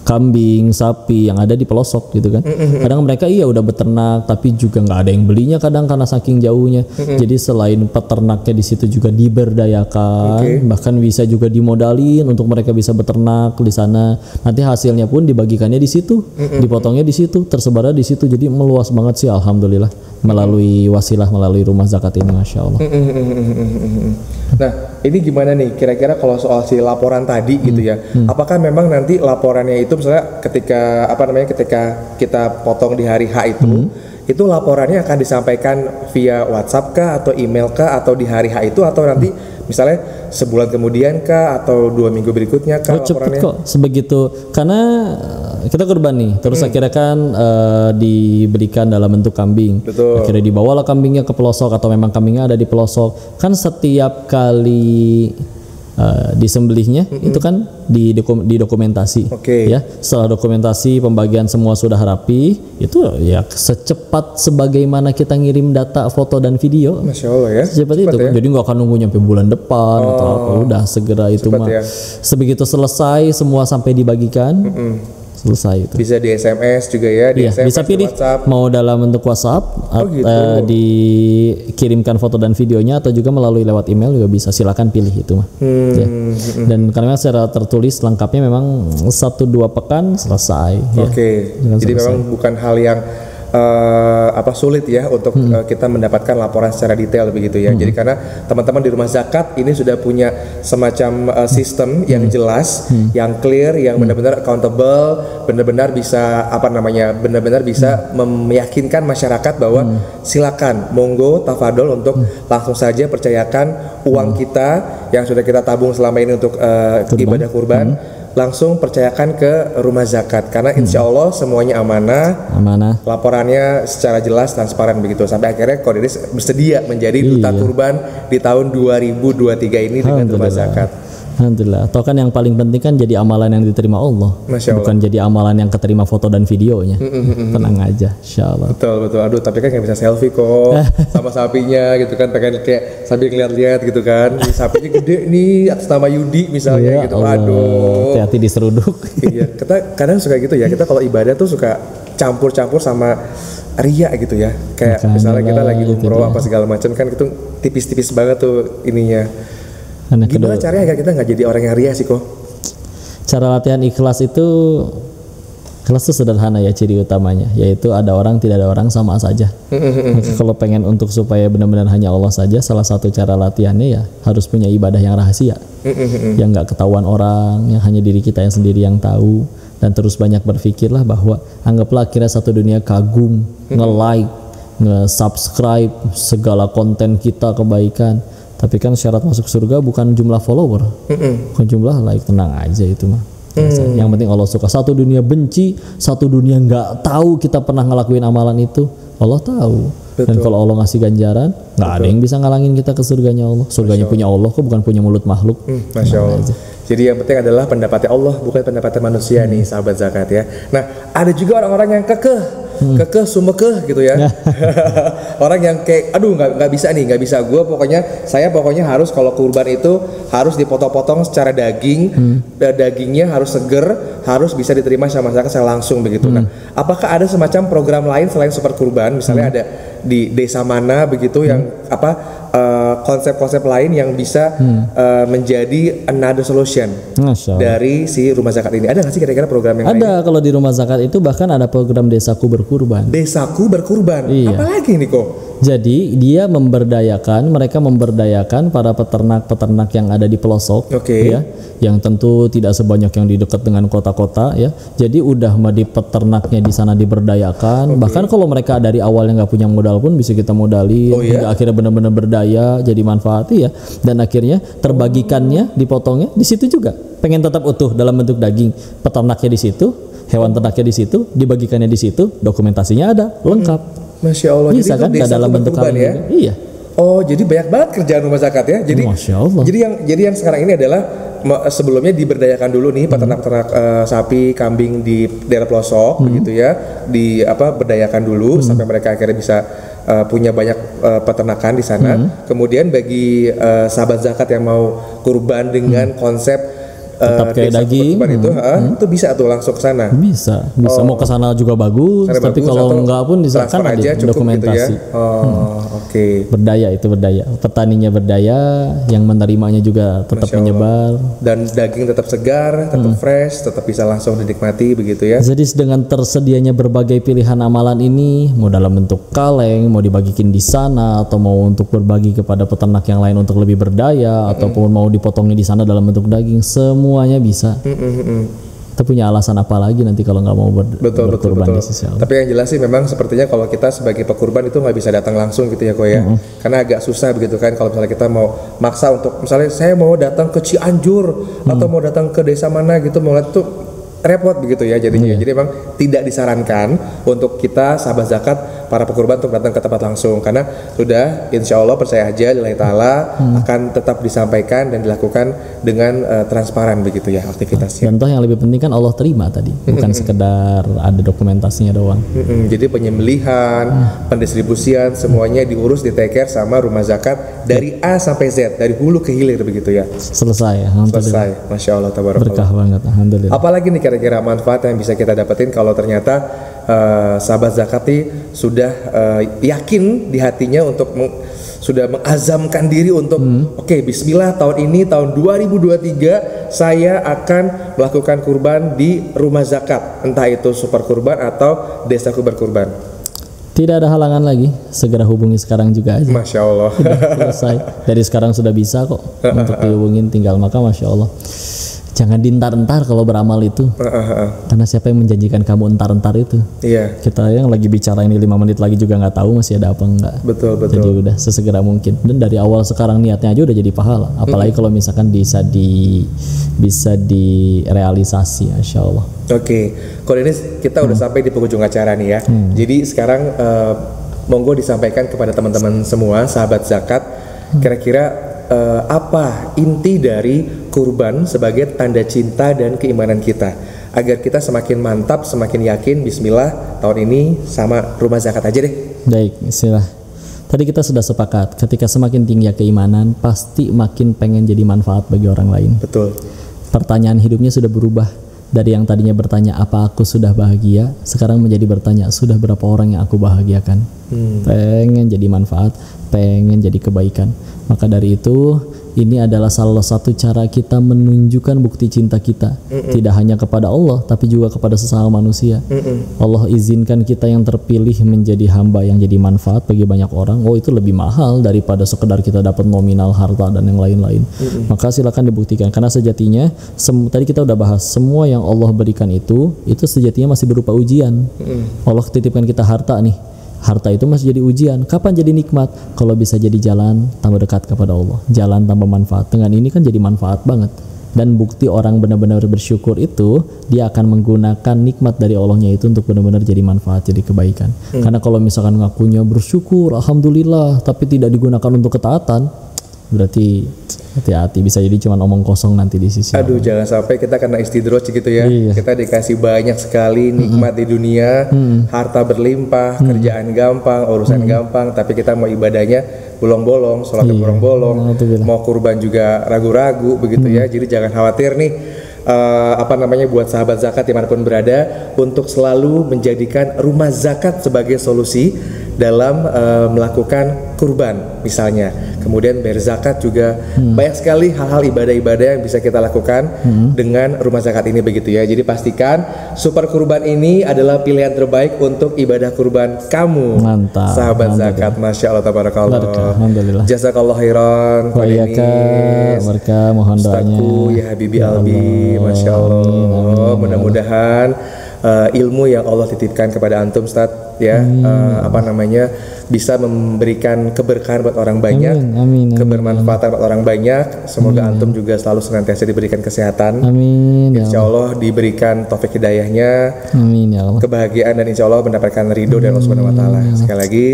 kambing, sapi yang ada di pelosok gitu kan. Kadang mereka udah beternak tapi juga nggak ada yang belinya kadang karena saking jauhnya. Jadi selain peternaknya di situ juga diberdayakan, bahkan bisa juga dimodalin untuk mereka bisa beternak di sana. Nanti hasilnya pun dibagikannya di situ, dipotongnya di situ, tersebarnya di situ. Jadi meluas banget sih, alhamdulillah melalui wasilah, melalui rumah zakat ini, masya Allah. Nah, ini gimana nih kira-kira kalau soal si laporan tadi gitu ya? Apakah memang nanti laporannya itu misalnya ketika ketika kita potong di hari H itu laporannya akan disampaikan via WhatsApp kah atau email kah atau di hari H itu, atau nanti misalnya sebulan kemudian kah atau 2 minggu berikutnya kah laporannya? Cepet kok sebegitu, karena kita kurban nih terus akhirnya kan diberikan dalam bentuk kambing. Akhirnya dibawalah kambingnya ke pelosok atau memang kambingnya ada di pelosok. Kan setiap kali disembelihnya itu kan didokumentasi. Ya, setelah dokumentasi pembagian semua sudah rapi, itu ya secepat sebagaimana kita ngirim data foto dan video. Masya Allah ya. Secepat itu ya? Jadi nggak akan nunggu nyampe bulan depan atau apa, udah segera itu mah ya. Sebegitu selesai semua sampai dibagikan, selesai itu. Bisa di SMS juga ya, di SMS, bisa pilih WhatsApp. Mau dalam bentuk WhatsApp, dikirimkan foto dan videonya, atau juga melalui lewat email juga bisa. Silakan pilih itu mah. Ya. Dan karena secara tertulis lengkapnya memang 1-2 pekan selesai. Jadi memang bukan hal yang sulit ya untuk kita mendapatkan laporan secara detail begitu ya. Jadi karena teman-teman di rumah zakat ini sudah punya semacam sistem yang jelas, yang clear, yang benar-benar accountable, benar-benar bisa benar-benar bisa meyakinkan masyarakat bahwa silakan monggo tafadol untuk langsung saja percayakan uang kita yang sudah kita tabung selama ini untuk ibadah kurban. Langsung percayakan ke rumah zakat, karena insya Allah semuanya amanah, laporannya secara jelas, transparan begitu, sampai akhirnya Qadidis bersedia menjadi duta kurban di tahun 2023 ini dengan rumah zakat. Alhamdulillah. Atau kan yang paling penting kan jadi amalan yang diterima Allah, bukan jadi amalan yang keterima foto dan videonya. Tenang aja, insya Allah. Betul. Aduh, tapi kan nggak bisa selfie kok sama sapinya gitu kan, pengen kayak sambil lihat-lihat gitu kan. Sapinya gede nih atas nama Yudi misalnya gitu. Aduh. Hati-hati diseruduk. Iya, kita kadang suka gitu ya. Kita kalau ibadah tuh suka campur-campur sama ria gitu ya. Kayak misalnya kita lagi umroh apa segala macam kan, itu tipis-tipis banget tuh ininya. Gimana caranya agar kita nggak jadi orang yang ria sih kok? Cara latihan ikhlas itu sederhana ya, ciri utamanya yaitu ada orang tidak ada orang sama saja. Kalau pengen untuk supaya benar-benar hanya Allah saja, salah satu cara latihannya ya harus punya ibadah yang rahasia, yang nggak ketahuan orang, yang hanya diri kita yang sendiri yang tahu. Dan terus banyak berpikirlah bahwa anggaplah kira satu dunia kagum, nge-like, nge-subscribe segala konten kita, kebaikan. Tapi kan syarat masuk surga bukan jumlah follower, bukan jumlah like. Tenang aja itu mah. Yang penting Allah suka. Satu dunia benci, satu dunia nggak tahu kita pernah ngelakuin amalan itu, Allah tahu. Dan kalau Allah ngasih ganjaran, nggak ada yang bisa ngalangin kita ke surganya Allah. Surganya punya Allah kok, bukan punya mulut makhluk. Masya Allah. Jadi yang penting adalah pendapatnya Allah, bukan pendapatnya manusia nih sahabat zakat ya. Nah, ada juga orang-orang yang kekeh sumekeh gitu ya. Orang yang kayak aduh nggak bisa saya pokoknya harus kalau kurban itu harus dipotong-potong secara daging, dagingnya harus seger, harus bisa diterima sama masyarakat secara langsung begitu. Nah, apakah ada semacam program lain selain super kurban, misalnya ada di desa mana begitu yang konsep-konsep lain yang bisa menjadi another solution dari si rumah zakat ini. Ada nggak sih kira-kira program yang lain? Ada, kalau di rumah zakat itu bahkan ada program Desaku Berkurban. Desaku Berkurban. Iya. Apalagi nih kok? Jadi dia mereka memberdayakan para peternak-peternak yang ada di pelosok, ya, yang tentu tidak sebanyak yang di dekat dengan kota-kota, ya. Jadi udah di peternaknya di sana diberdayakan. Bahkan kalau mereka dari awal yang nggak punya modal pun bisa kita modalin, hingga akhirnya benar-benar berdaya, jadi manfaat, ya. Dan akhirnya terbagikannya, dipotongnya di situ juga. Pengen tetap utuh dalam bentuk daging, peternaknya di situ, hewan ternaknya di situ, dibagikannya di situ, dokumentasinya ada, lengkap. Masya Allah. Bisa jadi kan dalam bentuk ya? Iya. Oh, jadi banyak banget kerjaan rumah zakat ya. Jadi Masya Allah. Jadi yang sekarang ini adalah sebelumnya diberdayakan dulu nih peternak-peternak sapi, kambing di daerah pelosok begitu ya. Berdayakan dulu sampai mereka akhirnya bisa punya banyak peternakan di sana. Kemudian bagi sahabat zakat yang mau kurban dengan konsep tetap kayak daging itu bisa tuh langsung ke sana. Bisa mau ke sana juga bagus, tapi kalau enggak pun bisa kan ada dokumentasi. Gitu ya? Berdaya, petaninya berdaya, yang menerimanya juga tetap menyebar, dan daging tetap segar, tetap fresh, tetap bisa langsung dinikmati begitu ya. Jadi dengan tersedianya berbagai pilihan amalan ini, mau dalam bentuk kaleng, mau dibagikan di sana, atau mau untuk berbagi kepada peternak yang lain untuk lebih berdaya, ataupun mau dipotongnya di sana dalam bentuk daging, semuanya bisa. Kita punya alasan apa lagi nanti kalau nggak mau berkurban di sisi Allah. Tapi yang jelas sih memang sepertinya kalau kita sebagai pekurban itu nggak bisa datang langsung gitu ya, Ko ya. Karena agak susah begitu kan kalau misalnya kita mau maksa untuk misalnya saya mau datang ke Cianjur atau mau datang ke desa mana gitu, mau lihat tuh repot begitu ya jadinya. Jadi memang tidak disarankan untuk kita sahabat zakat para pekurban untuk datang ke tempat langsung, karena sudah insya Allah percaya aja lillahi ta'ala akan tetap disampaikan dan dilakukan dengan transparan begitu ya aktivitasnya. Contoh yang lebih penting kan Allah terima tadi, bukan sekedar ada dokumentasinya doang. Jadi penyembelihan, pendistribusian semuanya diurus, di take care sama rumah zakat dari A sampai Z, dari hulu ke hilir begitu ya. Selesai. Masya Allah, tabarakallah. Berkah banget, alhamdulillah. Apalagi nih kira-kira manfaat yang bisa kita dapetin kalau ternyata sahabat zakati sudah yakin di hatinya untuk sudah mengazamkan diri untuk oke, bismillah, tahun ini tahun 2023 saya akan melakukan kurban di rumah zakat, entah itu super kurban atau desaku berkurban. Tidak ada halangan lagi, segera hubungi sekarang juga aja. Masya Allah. Selesai. Dari sekarang sudah bisa kok untuk dihubungin, tinggal maka Masya Allah. Jangan dientar-entar kalau beramal itu. Karena siapa yang menjanjikan kamu entar-entar itu? Iya. Kita yang lagi bicara ini 5 menit lagi juga nggak tahu masih ada apa enggak. Betul. Jadi udah sesegera mungkin. Dan dari awal sekarang niatnya aja udah jadi pahala. Apalagi kalau misalkan bisa direalisasi, Masya Allah. Oke. Kalau ini kita udah sampai di penghujung acara nih ya. Jadi sekarang monggo disampaikan kepada teman-teman semua sahabat zakat, kira-kira apa inti dari kurban sebagai tanda cinta dan keimanan kita, agar kita semakin mantap, semakin yakin, bismillah tahun ini sama rumah zakat aja deh. Baik, bismillah. Tadi kita sudah sepakat, ketika semakin tinggi keimanan, pasti makin pengen jadi manfaat bagi orang lain. Betul. Pertanyaan hidupnya sudah berubah. Dari yang tadinya bertanya apa aku sudah bahagia, sekarang menjadi bertanya sudah berapa orang yang aku bahagiakan. Pengen jadi manfaat, pengen jadi kebaikan. Maka dari itu, ini adalah salah satu cara kita menunjukkan bukti cinta kita. Tidak hanya kepada Allah, tapi juga kepada sesama manusia. Allah izinkan kita yang terpilih menjadi hamba yang jadi manfaat bagi banyak orang. Oh, itu lebih mahal daripada sekedar kita dapat nominal harta dan yang lain-lain. Maka silakan dibuktikan. Karena sejatinya, tadi kita udah bahas, semua yang Allah berikan itu sejatinya masih berupa ujian. Allah titipkan kita harta nih. Harta itu masih jadi ujian. Kapan jadi nikmat? Kalau bisa jadi jalan tambah dekat kepada Allah, jalan tambah manfaat. Dengan ini kan jadi manfaat banget. Dan bukti orang benar-benar bersyukur itu, dia akan menggunakan nikmat dari Allahnya itu untuk benar-benar jadi manfaat, jadi kebaikan. Karena kalau misalkan ngakunya bersyukur, alhamdulillah, tapi tidak digunakan untuk ketaatan, berarti hati-hati, bisa jadi cuma omong kosong nanti di sisi Allah. Jangan sampai kita kena istidroj gitu ya. Kita dikasih banyak sekali nikmat di dunia, harta berlimpah, kerjaan gampang, urusan gampang, tapi kita mau ibadahnya bolong-bolong, sholatnya bolong-bolong, mau kurban juga ragu-ragu begitu ya. Jadi jangan khawatir nih, buat sahabat zakat dimanapun berada, untuk selalu menjadikan rumah zakat sebagai solusi dalam melakukan kurban misalnya. Kemudian bayar zakat juga, banyak sekali hal-hal ibadah-ibadah yang bisa kita lakukan dengan rumah zakat ini begitu ya. Jadi pastikan super kurban ini adalah pilihan terbaik untuk ibadah kurban kamu. Mantap. Sahabat zakat, masya Allah, tabarakallah. Alhamdulillah. Jazakallah khairan. Wa iyaka berkah, mohon doanya. Ustazku ya Habibi Albi, masya Allah. Mudah-mudahan ilmu yang Allah titipkan kepada antum Ustaz ya, bisa memberikan keberkahan buat orang banyak, kebermanfaatan buat orang banyak. Semoga antum juga selalu senantiasa diberikan kesehatan, insya Allah diberikan taufik hidayahnya, kebahagiaan, dan insya Allah mendapatkan ridho dari Allah Subhanahu Wa Taala. Sekali lagi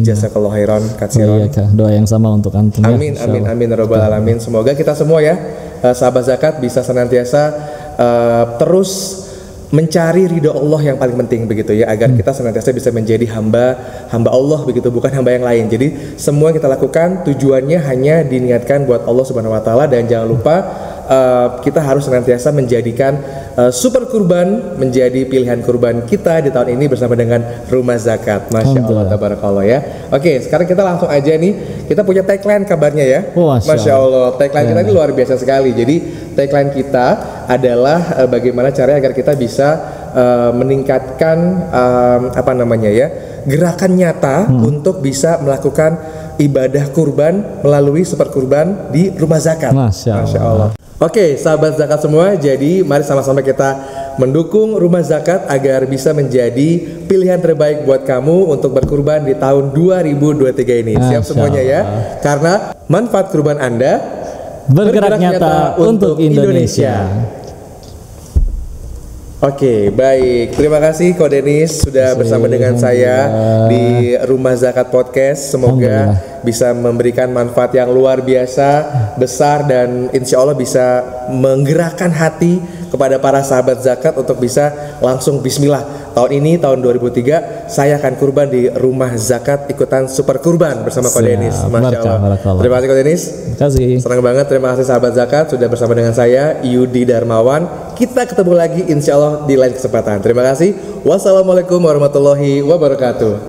jazakallahu khairan katsiran. Doa yang sama untuk antum. Amin amin amin rabbal alamin. Semoga kita semua ya sahabat zakat bisa senantiasa terus mencari ridho Allah yang paling penting begitu ya, agar kita senantiasa bisa menjadi hamba Allah begitu, bukan hamba yang lain. Jadi semua yang kita lakukan tujuannya hanya diniatkan buat Allah Subhanahu Wa Taala, dan jangan lupa kita harus senantiasa menjadikan super kurban menjadi pilihan kurban kita di tahun ini bersama dengan rumah zakat. Masya Allah, tabarakallah ya. Oke, sekarang kita langsung aja nih, kita punya tagline kabarnya ya. Masya Allah, tagline kita ini luar biasa sekali. Jadi tagline kita adalah bagaimana caranya agar kita bisa meningkatkan gerakan nyata untuk bisa melakukan ibadah kurban melalui super kurban di rumah zakat. Masya Allah. Oke, sahabat zakat semua, jadi mari sama-sama kita mendukung rumah zakat agar bisa menjadi pilihan terbaik buat kamu untuk berkurban di tahun 2023 ini. Siap semuanya ya? Karena manfaat kurban Anda bergerak nyata untuk Indonesia. Oke, baik. Terima kasih Ko Denis sudah bersama dengan saya di Rumah Zakat Podcast. Semoga bisa memberikan manfaat yang luar biasa, besar, dan insya Allah bisa menggerakkan hati kepada para sahabat zakat untuk bisa langsung bismillah. Tahun ini, tahun 2003, saya akan kurban di Rumah Zakat ikutan super kurban bersama Ko Denis. Masya Allah. Terima kasih Ko Denis. Terima kasih. Senang banget, terima kasih sahabat zakat sudah bersama dengan saya Yudi Darmawan. Kita ketemu lagi insya Allah di lain kesempatan. Terima kasih. Wassalamualaikum warahmatullahi wabarakatuh.